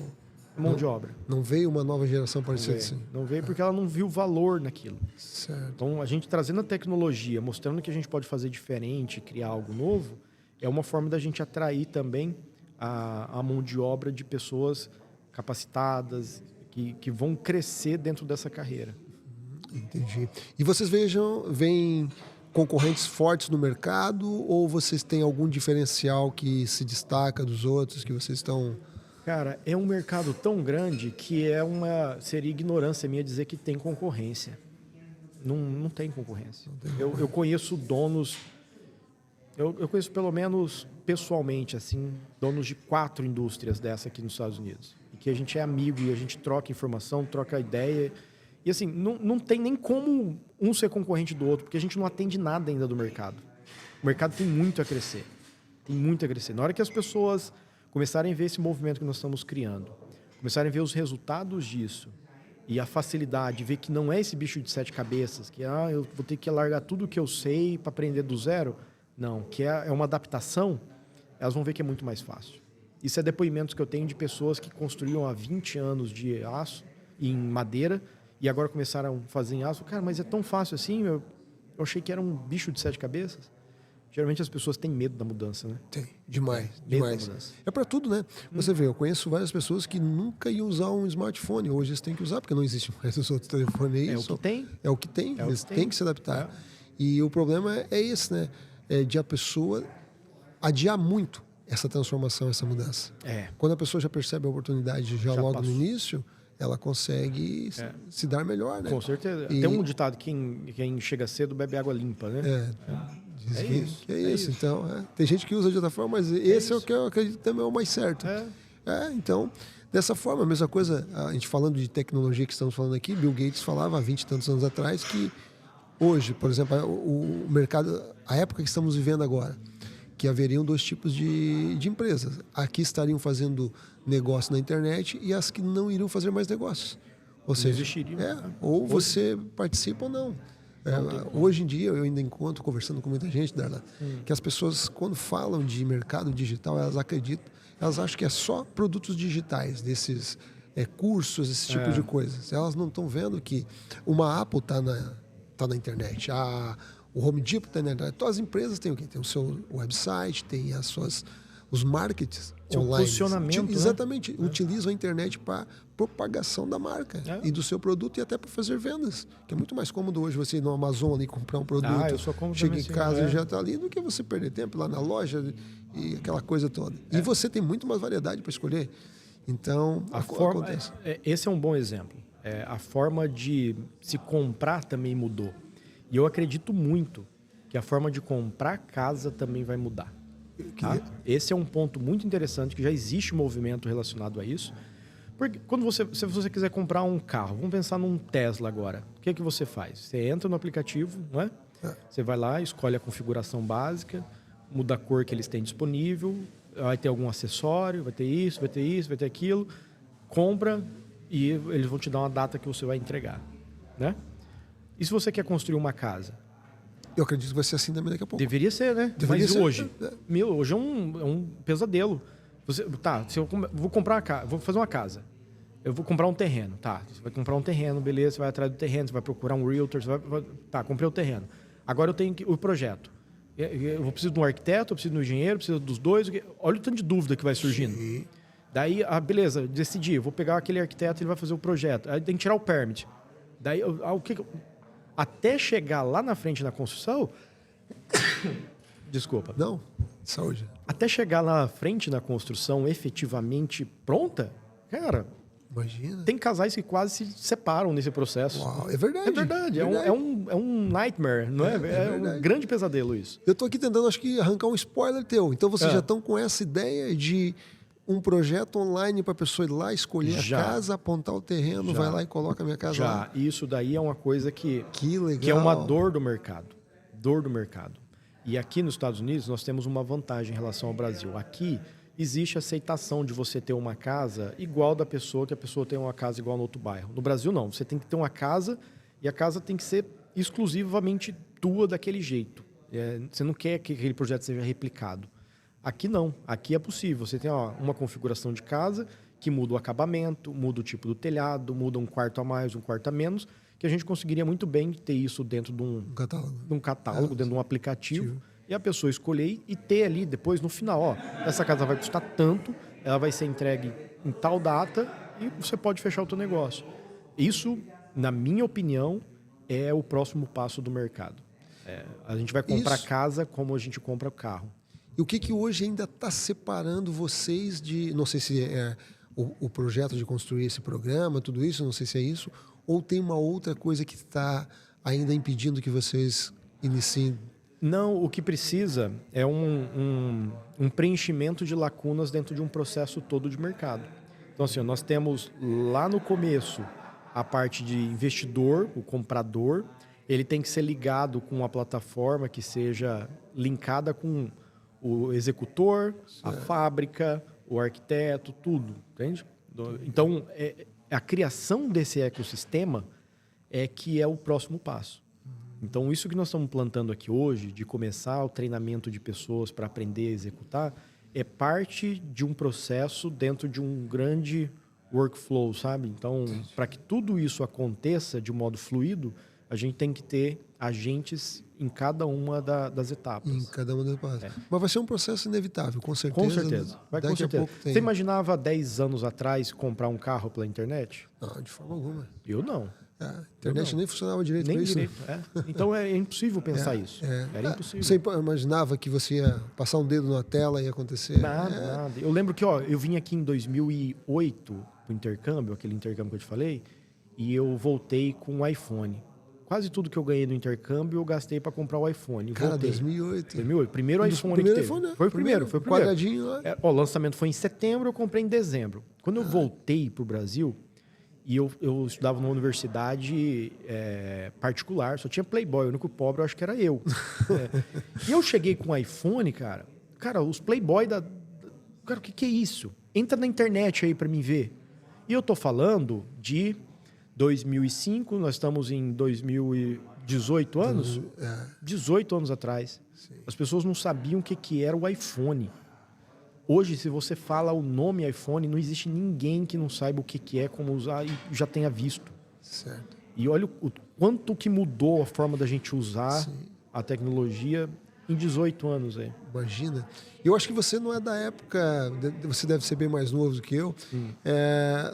Mão de obra. Não veio uma nova geração parecida assim. Não veio porque ela não viu valor naquilo. Certo. Então, a gente trazendo a tecnologia, mostrando que a gente pode fazer diferente, criar algo novo, é uma forma da gente atrair também a mão de obra de pessoas capacitadas, que vão crescer dentro dessa carreira. Entendi. E vocês veem concorrentes fortes no mercado ou vocês têm algum diferencial que se destaca dos outros, que vocês estão... Cara, é um mercado tão grande que seria ignorância minha dizer que tem concorrência. Não tem concorrência. Eu conheço donos... Eu conheço pelo menos pessoalmente, assim, donos de 4 indústrias dessa aqui nos Estados Unidos. E que a gente é amigo e a gente troca informação, troca ideia. E assim, não tem nem como um ser concorrente do outro, porque a gente não atende nada ainda do mercado. O mercado tem muito a crescer. Tem muito a crescer. Na hora que as pessoas começarem a ver esse movimento que nós estamos criando, começarem a ver os resultados disso, e a facilidade, ver que não é esse bicho de 7 cabeças, que eu vou ter que largar tudo o que eu sei para aprender do zero. Não, que é uma adaptação, elas vão ver que é muito mais fácil. Isso é depoimentos que eu tenho de pessoas que construíam há 20 anos de aço em madeira e agora começaram a fazer em aço. Cara, mas é tão fácil assim? Eu achei que era um bicho de 7 cabeças. Geralmente as pessoas têm medo da mudança, né? Tem, demais. Medo da mudança. É para tudo, né? Você vê, eu conheço várias pessoas que nunca iam usar um smartphone. Hoje eles têm que usar, porque não existe mais os outros telefones. É o que tem. É o que tem, eles têm que se adaptar. E o problema é esse, né? De a pessoa adiar muito essa transformação, essa mudança. Quando a pessoa já percebe a oportunidade já logo no início, ela consegue se dar melhor, né? Com certeza. Tem um ditado, quem chega cedo bebe água limpa, né? Isso. Então, tem gente que usa de outra forma, mas esse é o que eu acredito também é o mais certo. Então, dessa forma, a mesma coisa, a gente falando de tecnologia que estamos falando aqui, Bill Gates falava há 20 e tantos anos atrás que hoje, por exemplo, o mercado, a época que estamos vivendo agora, que haveriam 2 tipos de empresas. Aqui estariam fazendo negócio na internet e as que não iriam fazer mais negócios. Ou seja, ou você participa ou não. Hoje em dia, eu ainda encontro, conversando com muita gente, Darla, que as pessoas, quando falam de mercado digital, elas acham que é só produtos digitais, desses cursos, esse tipo de coisas. Elas não estão vendo que uma Apple está na internet, o Home Depot está na internet. Todas as empresas têm o quê? Tem o seu website, tem os markets online. Posicionamento, exatamente. Utilizam a internet para propagação da marca e do seu produto e até para fazer vendas. Que é muito mais cômodo hoje você ir no Amazon ali comprar um produto, chega em casa e já está ali, do que você perder tempo lá na loja e aquela coisa toda. E você tem muito mais variedade para escolher. Então, acontece. Esse é um bom exemplo. A forma de se comprar também mudou. E eu acredito muito que a forma de comprar casa também vai mudar. Tá? Esse é um ponto muito interessante, que já existe um movimento relacionado a isso. Porque se você quiser comprar um carro, vamos pensar num Tesla agora. O que é que você faz? Você entra no aplicativo, não é? Você vai lá, escolhe a configuração básica, muda a cor que eles têm disponível, vai ter algum acessório, vai ter isso, vai ter isso, vai ter aquilo. Compra e eles vão te dar uma data que você vai entregar, né? E se você quer construir uma casa? Eu acredito que vai ser assim também daqui a pouco. Deveria ser, né? Deveria Mas ser. hoje, hoje é um pesadelo. Se eu vou comprar uma casa, vou fazer uma casa. Eu vou comprar um terreno, tá? Você vai comprar um terreno, beleza, você vai atrás do terreno, você vai procurar um realtor, tá, comprei o terreno. Agora eu tenho o projeto. Eu preciso de um arquiteto, eu preciso de um engenheiro, eu preciso dos dois. Olha o tanto de dúvida que vai surgindo. Sim. Daí, beleza, decidi, eu vou pegar aquele arquiteto, ele vai fazer o projeto. Aí tem que tirar o permit. Daí, até chegar lá na frente na construção... Desculpa. Não, saúde. Até chegar lá na frente na construção efetivamente pronta, cara... Imagina. Tem casais que quase se separam nesse processo. Uau, é verdade. É verdade. É um nightmare, não é? É um grande pesadelo isso. Eu estou aqui tentando, acho que, arrancar um spoiler teu. Então, vocês já estão com essa ideia de um projeto online para a pessoa ir lá, escolher a casa, apontar o terreno, vai lá e coloca a minha casa lá. Isso daí é uma coisa que legal. Que é uma dor do mercado. Dor do mercado. E aqui nos Estados Unidos, nós temos uma vantagem em relação ao Brasil. Aqui... existe aceitação de você ter uma casa igual da pessoa, que a pessoa tem uma casa igual no outro bairro. No Brasil, não. Você tem que ter uma casa e a casa tem que ser exclusivamente tua daquele jeito. Você não quer que aquele projeto seja replicado. Aqui, não. Aqui é possível. Você tem uma configuração de casa que muda o acabamento, muda o tipo do telhado, muda um quarto a mais, um quarto a menos, que a gente conseguiria muito bem ter isso dentro de um catálogo dentro de um aplicativo. E a pessoa escolher e ter ali depois, no final, essa casa vai custar tanto, ela vai ser entregue em tal data e você pode fechar o teu negócio. Isso, na minha opinião, é o próximo passo do mercado. A gente vai comprar casa como a gente compra carro. E o que hoje ainda está separando vocês de... Não sei se é o projeto de construir esse programa, tudo isso, não sei se é isso, ou tem uma outra coisa que está ainda impedindo que vocês iniciem... Não, o que precisa é um preenchimento de lacunas dentro de um processo todo de mercado. Então, assim, nós temos lá no começo a parte de investidor, o comprador. Ele tem que ser ligado com uma plataforma que seja linkada com o executor, a fábrica, o arquiteto, tudo, entende? Então, a criação desse ecossistema é que é o próximo passo. Então, isso que nós estamos plantando aqui hoje, de começar o treinamento de pessoas para aprender a executar, é parte de um processo dentro de um grande workflow, sabe? Então, para que tudo isso aconteça de modo fluido, a gente tem que ter agentes em cada uma das etapas. Em cada uma das etapas. Mas vai ser um processo inevitável, com certeza. Com certeza. Com certeza. Você imaginava 10 anos atrás comprar um carro pela internet? Não, de forma alguma. Eu não. A internet nem funcionava direito nem para isso. Direito, Então é impossível pensar isso. Era impossível. Você imaginava que você ia passar um dedo na tela e ia acontecer? Nada. Eu lembro que eu vim aqui em 2008 para o intercâmbio, aquele intercâmbio que eu te falei, e eu voltei com um iPhone. Quase tudo que eu ganhei no intercâmbio eu gastei para comprar o iPhone. Cara, 2008. 2008. Primeiro iPhone que teve. iPhone, Foi o primeiro. Quadradinho lá. O lançamento foi em setembro, eu comprei em dezembro. Quando eu voltei para o Brasil, e eu estudava numa universidade particular, só tinha Playboy, o único pobre eu acho que era eu. E eu cheguei com o iPhone, cara, os Playboy Cara, o que é isso? Entra na internet aí para mim ver. E eu tô falando de 2005, nós estamos em 2018 anos? 18 anos atrás. Sim. As pessoas não sabiam o que era o iPhone. Hoje, se você fala o nome iPhone, não existe ninguém que não saiba o que é, como usar e já tenha visto. Certo. E olha o quanto que mudou a forma da gente usar a tecnologia em 18 anos aí. Imagina. Eu acho que você não é da época, você deve ser bem mais novo do que eu,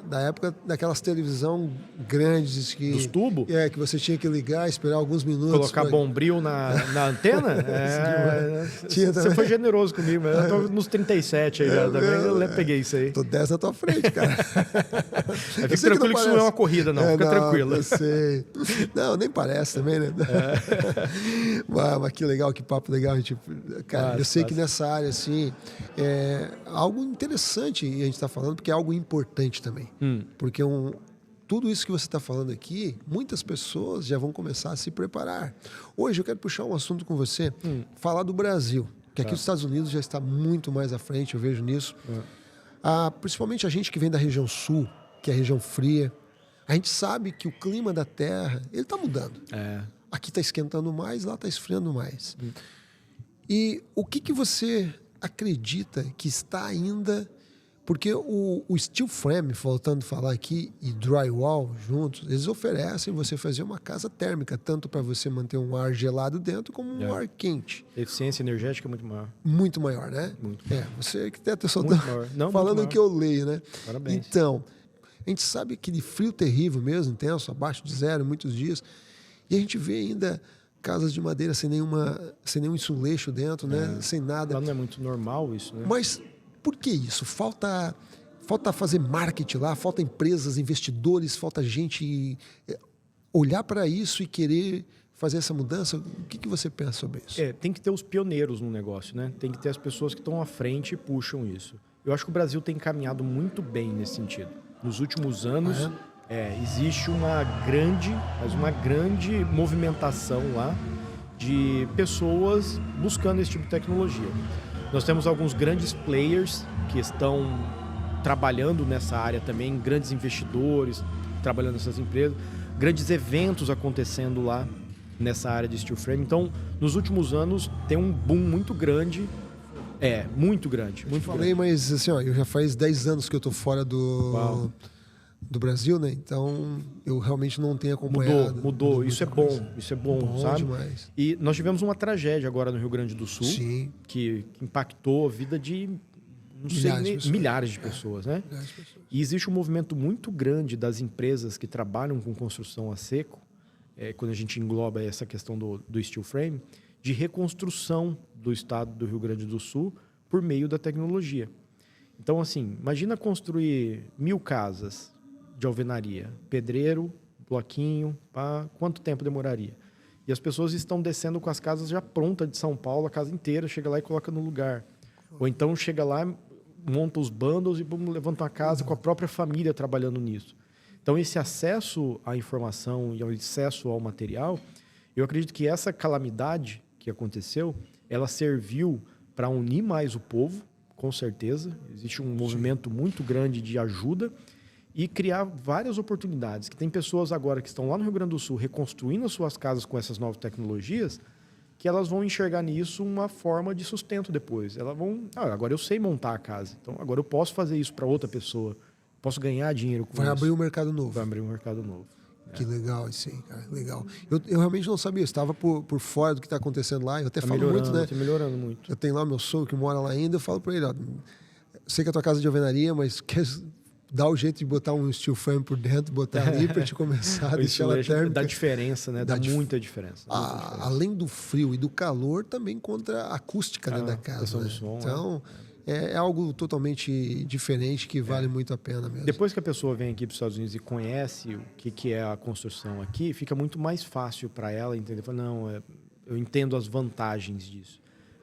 da época daquelas televisão grandes que... Dos tubos? Que você tinha que ligar, esperar alguns minutos. Colocar bombril na antena? Você foi generoso comigo, mas eu tô nos 37 aí, também eu peguei isso aí. Tô 10 na tua frente, cara. Fica tranquilo que isso não é uma corrida, não. Fica tranquilo. Eu sei. Não, nem parece também, né? Mas que legal, que papo legal. Cara, eu sei que nessa área, assim, é algo interessante a gente está falando, porque é algo importante também. Porque tudo isso que você está falando aqui, muitas pessoas já vão começar a se preparar. Hoje eu quero puxar um assunto com você, falar do Brasil, que aqui os Estados Unidos já está muito mais à frente, eu vejo nisso. Principalmente a gente que vem da região sul, que é a região fria, a gente sabe que o clima da Terra, ele está mudando. Aqui está esquentando mais, lá está esfriando mais. E o que você acredita que está ainda... Porque o steel frame, voltando a falar aqui, e drywall juntos, eles oferecem você fazer uma casa térmica, tanto para você manter um ar gelado dentro, como um ar quente. Eficiência energética é muito maior. Muito maior, né? Muito maior. Você que tem atenção falando o que eu leio, né? Parabéns. Então, a gente sabe aquele frio terrível mesmo, intenso, abaixo de zero, muitos dias, e a gente vê ainda casas de madeira sem nenhum insuleixo dentro, né? Sem nada. Lá não é muito normal isso, né? Mas por que isso? Falta fazer marketing lá, falta empresas, investidores, falta gente olhar para isso e querer fazer essa mudança. O que você pensa sobre isso? Tem que ter os pioneiros no negócio, né? Tem que ter as pessoas que estão à frente e puxam isso. Eu acho que o Brasil tem caminhado muito bem nesse sentido. Nos últimos anos, existe uma grande movimentação lá de pessoas buscando esse tipo de tecnologia. Nós temos alguns grandes players que estão trabalhando nessa área também, grandes investidores trabalhando nessas empresas, grandes eventos acontecendo lá nessa área de steel frame. Então, nos últimos anos, tem um boom muito grande. Muito grande. Mas assim, eu já faz 10 anos que eu estou fora do Brasil, né? Então, eu realmente não tenho acompanhado. Mudou. Isso é bom, sabe? Demais. E nós tivemos uma tragédia agora no Rio Grande do Sul, Sim. que impactou a vida de milhares de pessoas, né? E existe um movimento muito grande das empresas que trabalham com construção a seco, quando a gente engloba essa questão do steel frame, de reconstrução do estado do Rio Grande do Sul por meio da tecnologia. Então, assim, imagina construir 1000 casas de alvenaria, pedreiro, bloquinho, quanto tempo demoraria? E as pessoas estão descendo com as casas já prontas de São Paulo, a casa inteira, chega lá e coloca no lugar. Ou então chega lá, monta os bundles e levanta uma casa com a própria família trabalhando nisso. Então, esse acesso à informação e ao acesso ao material, eu acredito que essa calamidade que aconteceu, ela serviu para unir mais o povo, com certeza. Existe um movimento muito grande de ajuda e criar várias oportunidades. Que tem pessoas agora que estão lá no Rio Grande do Sul reconstruindo as suas casas com essas novas tecnologias, que elas vão enxergar nisso uma forma de sustento depois. Elas vão, agora eu sei montar a casa, então agora eu posso fazer isso para outra pessoa, posso ganhar dinheiro com isso. Vai abrir um mercado novo. Vai abrir um mercado novo. Que legal isso aí, cara, legal. Eu realmente não sabia, eu estava por fora do que está acontecendo lá, eu até falo muito, né? Está melhorando muito. Eu tenho lá o meu sogro que mora lá ainda, eu falo para ele, sei que a tua casa é de alvenaria, mas quer dar o jeito de botar um steel frame por dentro, botar ali para te começar a deixar ela térmica. Dá diferença, né? Dá muita diferença. Além do frio e do calor, também contra a acústica dentro da casa. Né? Som, então, é algo totalmente diferente que vale muito a pena mesmo. Depois que a pessoa vem aqui para os Estados Unidos e conhece o que é a construção aqui, fica muito mais fácil para ela entender. Fala, não, eu entendo as vantagens disso.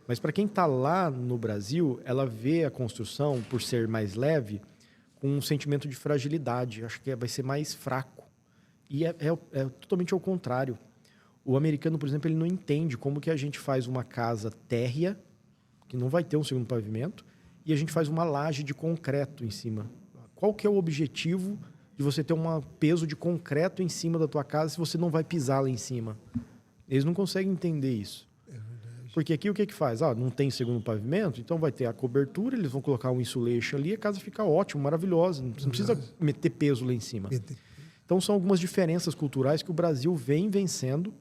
Mas para quem está lá no Brasil, ela vê a construção, por ser mais leve, com um sentimento de fragilidade. Acho que vai ser mais fraco. E é totalmente ao contrário. O americano, por exemplo, ele não entende como que a gente faz uma casa térrea, que não vai ter um segundo pavimento, e a gente faz uma laje de concreto em cima. Qual que é o objetivo de você ter um peso de concreto em cima da tua casa se você não vai pisar lá em cima? Eles não conseguem entender isso. É verdade. Porque aqui o que faz? Não tem segundo pavimento, então vai ter a cobertura, eles vão colocar um insulation ali, a casa fica ótima, maravilhosa. Você não precisa meter peso lá em cima. Então são algumas diferenças culturais que o Brasil vem vencendo,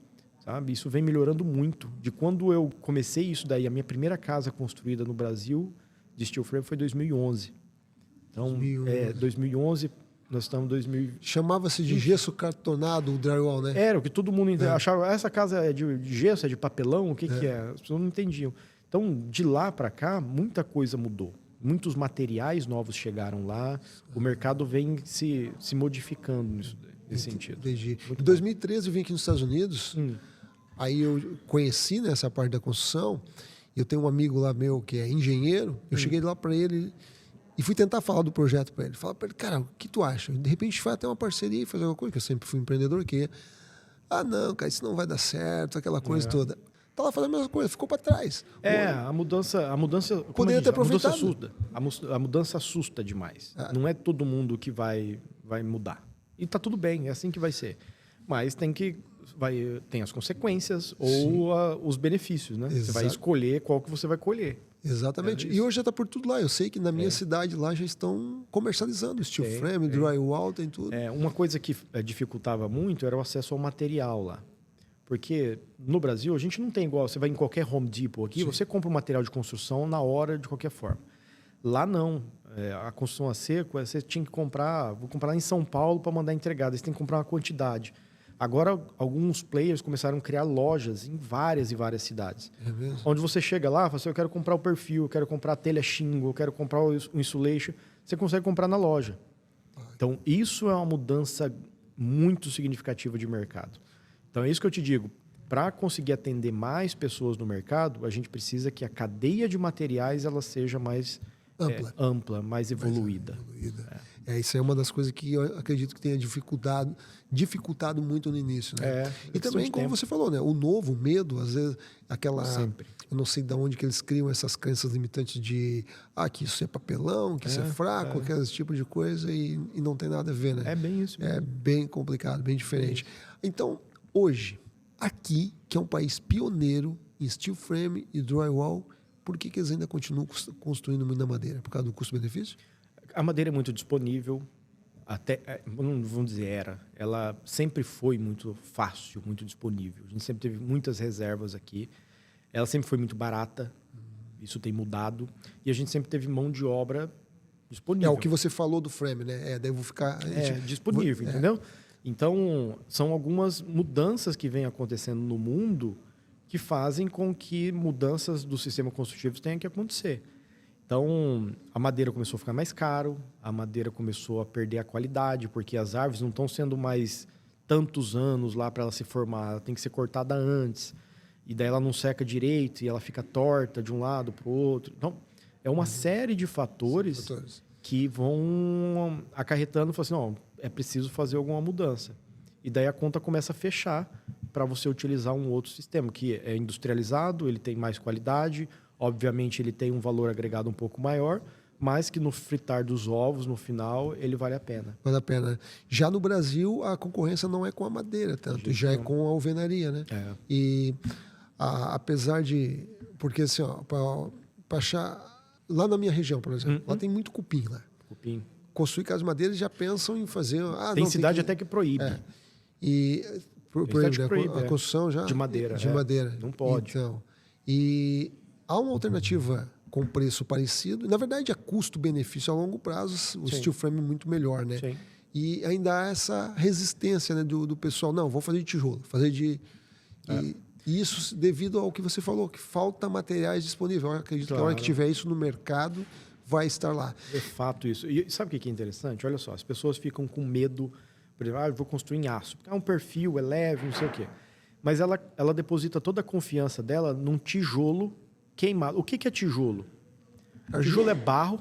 sabe? Isso vem melhorando muito. De quando eu comecei isso daí, a minha primeira casa construída no Brasil de steel frame foi em 2011. Então, 2011, nós estamos em 2000. Chamava-se de gesso cartonado o drywall, né? Era o que todo mundo achava. Essa casa é de gesso, é de papelão, o que é? As pessoas não entendiam. Então, de lá para cá, muita coisa mudou. Muitos materiais novos chegaram lá. O mercado vem se modificando nesse sentido. Entendi. Em 2013 eu vim aqui nos Estados Unidos. Aí eu conheci essa parte da construção. Eu tenho um amigo lá meu que é engenheiro. Eu cheguei lá para ele e fui tentar falar do projeto para ele. Falar para ele, cara, o que tu acha? De repente a gente vai até uma parceria e fazer alguma coisa, que eu sempre fui empreendedor, que não, cara, isso não vai dar certo, aquela coisa toda. Tá lá fazendo a mesma coisa, ficou para trás. A mudança poderia ter aproveitado. A mudança assusta demais. Não é todo mundo que vai mudar. E tá tudo bem, é assim que vai ser. Mas tem as consequências ou os benefícios, né? Você vai escolher qual que você vai colher. Exatamente. E hoje já está por tudo lá. Eu sei que na minha cidade lá já estão comercializando steel frame, drywall, tem tudo. Uma coisa que dificultava muito era o acesso ao material lá. Porque no Brasil a gente não tem igual, você vai em qualquer Home Depot aqui, você compra um material de construção na hora, de qualquer forma. Lá não. A construção a seco, você tinha que comprar, vou comprar em São Paulo para mandar entregada, você tem que comprar uma quantidade. Agora, alguns players começaram a criar lojas em várias e várias cidades. É mesmo? Onde você chega lá, fala assim, eu quero comprar o perfil, eu quero comprar a telha shingle, eu quero comprar o insulation. Você consegue comprar na loja. Então, isso é uma mudança muito significativa de mercado. Então, é isso que eu te digo. Para conseguir atender mais pessoas no mercado, a gente precisa que a cadeia de materiais ela seja mais ampla, mais evoluída. Isso é uma das coisas que eu acredito que tenha dificultado muito no início, né? E também, como você falou, né? O novo, o medo, às vezes, aquela... Sempre. Eu não sei de onde que eles criam essas crenças limitantes de que isso é papelão, que isso é fraco, aquele tipo de coisa, e não tem nada a ver, né? É bem isso mesmo. É bem complicado, bem diferente. Então, hoje, aqui, que é um país pioneiro em steel frame e drywall, por que eles ainda continuam construindo muito na madeira? Por causa do custo-benefício? A madeira é muito disponível, não vamos dizer ela sempre foi muito fácil, muito disponível. A gente sempre teve muitas reservas aqui. Ela sempre foi muito barata, isso tem mudado. E a gente sempre teve mão de obra disponível. É o que você falou do frame, né? Daí eu vou ficar... disponível, entendeu? Então, são algumas mudanças que vêm acontecendo no mundo que fazem com que mudanças do sistema construtivo tenham que acontecer. Então, a madeira começou a ficar mais caro, a madeira começou a perder a qualidade, porque as árvores não estão sendo mais tantos anos lá para ela se formar, ela tem que ser cortada antes, e daí ela não seca direito, e ela fica torta de um lado para o outro. Então, é uma série de fatores que vão acarretando, falando assim, é preciso fazer alguma mudança. E daí a conta começa a fechar para você utilizar um outro sistema, que é industrializado, ele tem mais qualidade, obviamente ele tem um valor agregado um pouco maior, mas que no fritar dos ovos, no final, ele vale a pena. Vale a pena. Já no Brasil, a concorrência não é com a madeira tanto, já é com a alvenaria, né? E apesar de... Porque assim, para achar... Lá na minha região, por exemplo, lá tem muito cupim lá. Cupim. Construir casas de madeira, eles já pensam em fazer... Tem cidade até que proíbe. E proíbe a construção já? De madeira. De madeira. Não pode. Então, e há uma alternativa com preço parecido. Na verdade, a custo-benefício a longo prazo, o steel frame é muito melhor, né? Sim. E ainda há essa resistência, né, do pessoal. Não, vou fazer de tijolo. E isso devido ao que você falou, que falta materiais disponíveis. Eu acredito que a hora que tiver isso no mercado, vai estar lá. É fato isso. E sabe o que é interessante? Olha só, as pessoas ficam com medo, por exemplo, eu vou construir em aço. Porque é um perfil, é leve, não sei o quê. Mas ela deposita toda a confiança dela num tijolo queimado. O que é tijolo? Tijolo é barro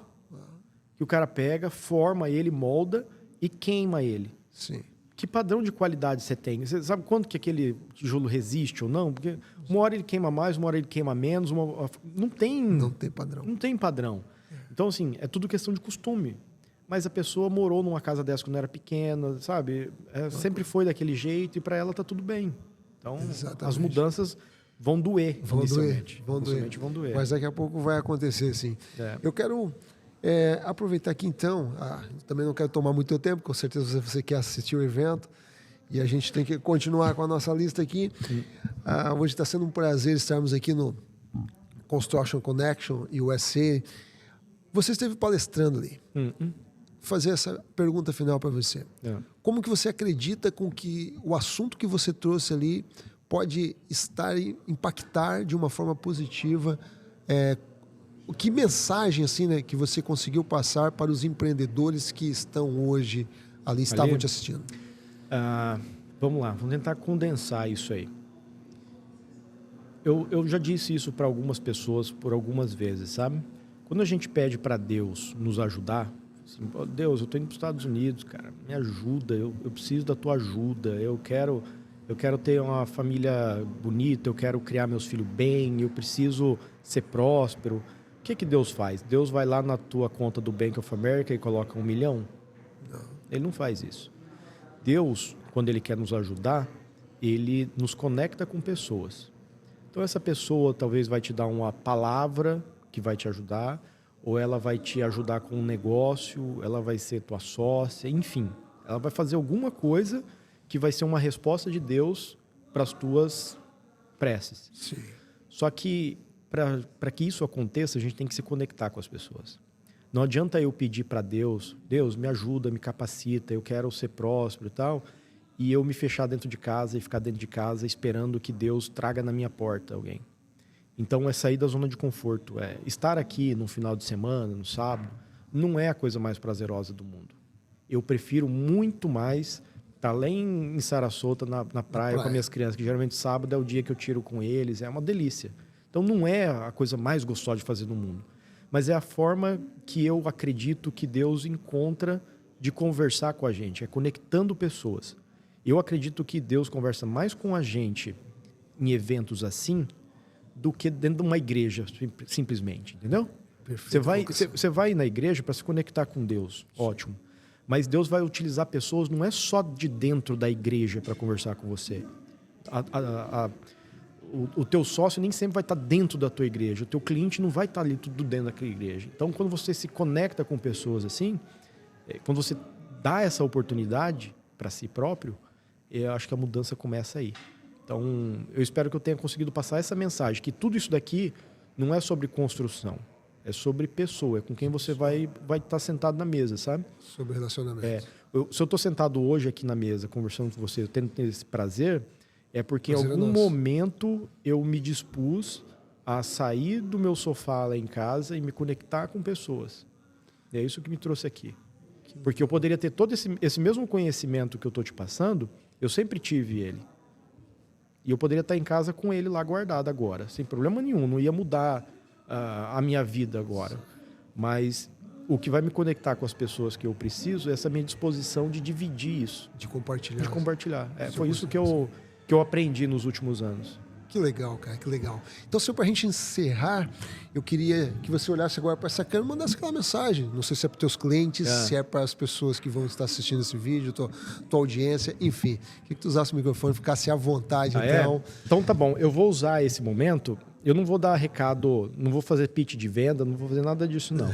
que o cara pega, forma ele, molda e queima ele. Sim. Que padrão de qualidade você tem? Você sabe quanto que aquele tijolo resiste ou não? Porque uma hora ele queima mais, uma hora ele queima menos. Não tem padrão. Não tem padrão. Então, assim, é tudo questão de costume. Mas a pessoa morou numa casa dessa quando era pequena, sabe? Sempre foi daquele jeito e para ela tá tudo bem. Então, as mudanças vão doer inicialmente. Vão doer. Mas daqui a pouco vai acontecer, sim. Eu quero aproveitar aqui, então, também não quero tomar muito teu tempo, com certeza você quer assistir o evento. E a gente tem que continuar com a nossa lista aqui. Hoje está sendo um prazer estarmos aqui no Construction Connection USA. Você esteve palestrando ali. Fazer essa pergunta final para você. Como que você acredita com que o assunto que você trouxe ali pode impactar de uma forma positiva? Que mensagem assim, né, que você conseguiu passar para os empreendedores que estão hoje ali, estavam te assistindo? Vamos lá, vamos tentar condensar isso aí. Eu já disse isso para algumas pessoas por algumas vezes, sabe? Quando a gente pede para Deus nos ajudar, assim, Deus, eu estou indo para os Estados Unidos, cara, me ajuda, eu preciso da tua ajuda, eu quero ter uma família bonita, eu quero criar meus filhos bem, eu preciso ser próspero. O que Deus faz? Deus vai lá na tua conta do Bank of America e coloca 1 milhão? Não. Ele não faz isso. Deus, quando Ele quer nos ajudar, Ele nos conecta com pessoas. Então essa pessoa talvez vai te dar uma palavra que vai te ajudar, ou ela vai te ajudar com um negócio, ela vai ser tua sócia, enfim. Ela vai fazer alguma coisa que vai ser uma resposta de Deus para as tuas preces. Sim. Só que, para que isso aconteça, a gente tem que se conectar com as pessoas. Não adianta eu pedir para Deus, Deus, me ajuda, me capacita, eu quero ser próspero e tal, e eu me fechar dentro de casa e ficar dentro de casa esperando que Deus traga na minha porta alguém. Então, é sair da zona de conforto. Estar aqui no final de semana, no sábado, não é a coisa mais prazerosa do mundo. Eu prefiro muito mais estar lá em Sarasota, na praia, com as minhas crianças, que geralmente sábado é o dia que eu tiro com eles, é uma delícia. Então, não é a coisa mais gostosa de fazer no mundo, mas é a forma que eu acredito que Deus encontra de conversar com a gente, é conectando pessoas. Eu acredito que Deus conversa mais com a gente em eventos assim do que dentro de uma igreja, simplesmente, entendeu? Você vai na igreja para se conectar com Deus, ótimo. Mas Deus vai utilizar pessoas, não é só de dentro da igreja para conversar com você. O teu sócio nem sempre vai estar dentro da tua igreja, o teu cliente não vai estar ali tudo dentro daquela igreja. Então, quando você se conecta com pessoas assim, quando você dá essa oportunidade para si próprio, eu acho que a mudança começa aí. Então, eu espero que eu tenha conseguido passar essa mensagem, que tudo isso daqui não é sobre construção, é sobre pessoa, é com quem você vai estar sentado na mesa, sabe? Sobre relacionamento. Se eu estou sentado hoje aqui na mesa, conversando com você, tendo esse prazer, é porque em algum momento eu me dispus a sair do meu sofá lá em casa e me conectar com pessoas. E é isso que me trouxe aqui. Porque eu poderia ter todo esse mesmo conhecimento que eu estou te passando, eu sempre tive ele. E eu poderia estar em casa com ele lá guardado agora, sem problema nenhum. Não ia mudar a minha vida agora. Mas o que vai me conectar com as pessoas que eu preciso é essa minha disposição de dividir isso. De compartilhar. De compartilhar. Foi isso que eu aprendi nos últimos anos. Que legal, cara, que legal. Então, para a gente encerrar, eu queria que você olhasse agora para essa câmera e mandasse aquela mensagem. Não sei se é para os teus clientes, se é para as pessoas que vão estar assistindo esse vídeo, tua audiência, enfim. Que tu usasse o microfone, ficasse à vontade, então. Então tá bom, eu vou usar esse momento, eu não vou dar recado, não vou fazer pitch de venda, não vou fazer nada disso, não.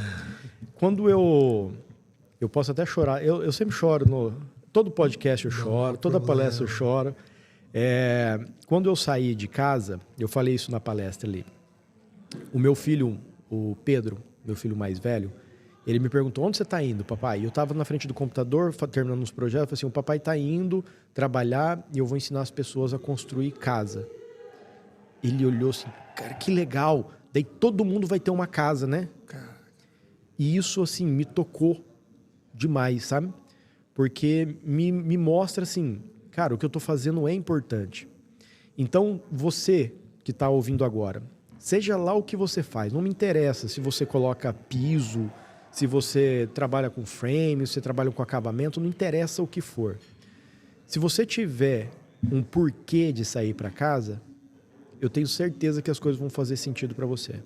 Quando eu posso até chorar, eu sempre choro, todo podcast eu choro, toda palestra eu choro. Quando eu saí de casa, eu falei isso na palestra ali, o meu filho, o Pedro, meu filho mais velho, ele me perguntou, onde você está indo, papai? E eu estava na frente do computador, terminando uns projetos, eu falei assim, o papai está indo trabalhar e eu vou ensinar as pessoas a construir casa. Ele olhou assim, cara, que legal, daí todo mundo vai ter uma casa, né? E isso, assim, me tocou demais, sabe? Porque me mostra, assim, cara, o que eu estou fazendo é importante. Então, você que está ouvindo agora, seja lá o que você faz, não me interessa se você coloca piso, se você trabalha com frame, se você trabalha com acabamento, não interessa o que for. Se você tiver um porquê de sair para casa, eu tenho certeza que as coisas vão fazer sentido para você.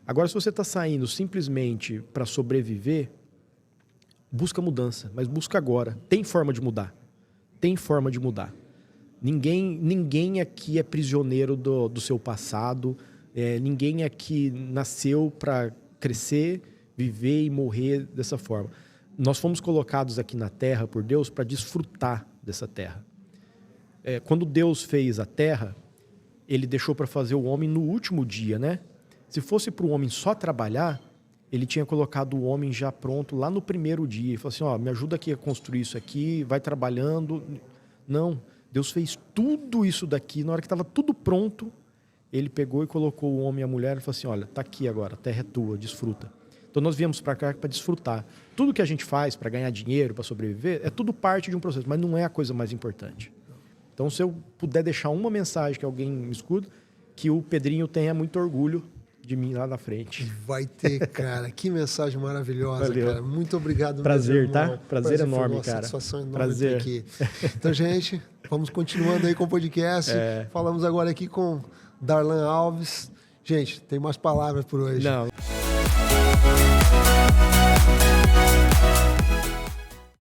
Agora, se você está saindo simplesmente para sobreviver, busca mudança, mas busca agora. Tem forma de mudar. Tem forma de mudar. Ninguém aqui é prisioneiro do seu passado. Ninguém aqui nasceu para crescer, viver e morrer dessa forma. Nós fomos colocados aqui na Terra por Deus para desfrutar dessa Terra. quando Deus fez a terra, ele deixou para fazer o homem no último dia, né? Se fosse para o homem só trabalhar, ele tinha colocado o homem já pronto lá no primeiro dia. Ele falou assim, ó, me ajuda aqui a construir isso aqui, vai trabalhando. Não, Deus fez tudo isso daqui. Na hora que estava tudo pronto, ele pegou e colocou o homem e a mulher e falou assim, olha, tá aqui agora, a terra é tua, desfruta. Então nós viemos para cá para desfrutar. Tudo que a gente faz para ganhar dinheiro, para sobreviver, é tudo parte de um processo, mas não é a coisa mais importante. Então se eu puder deixar uma mensagem que alguém me escuta, que o Pedrinho tenha muito orgulho de mim lá na frente. Vai ter, cara. Que mensagem maravilhosa, Valeu. cara. Muito obrigado. Prazer, tá? Irmão. Prazer enorme, uma cara. Satisfação enorme Prazer. ter aqui. Então, gente, vamos continuando aí com o podcast. Falamos agora aqui com Darlan Alves. Gente, tem mais palavras por hoje. Não.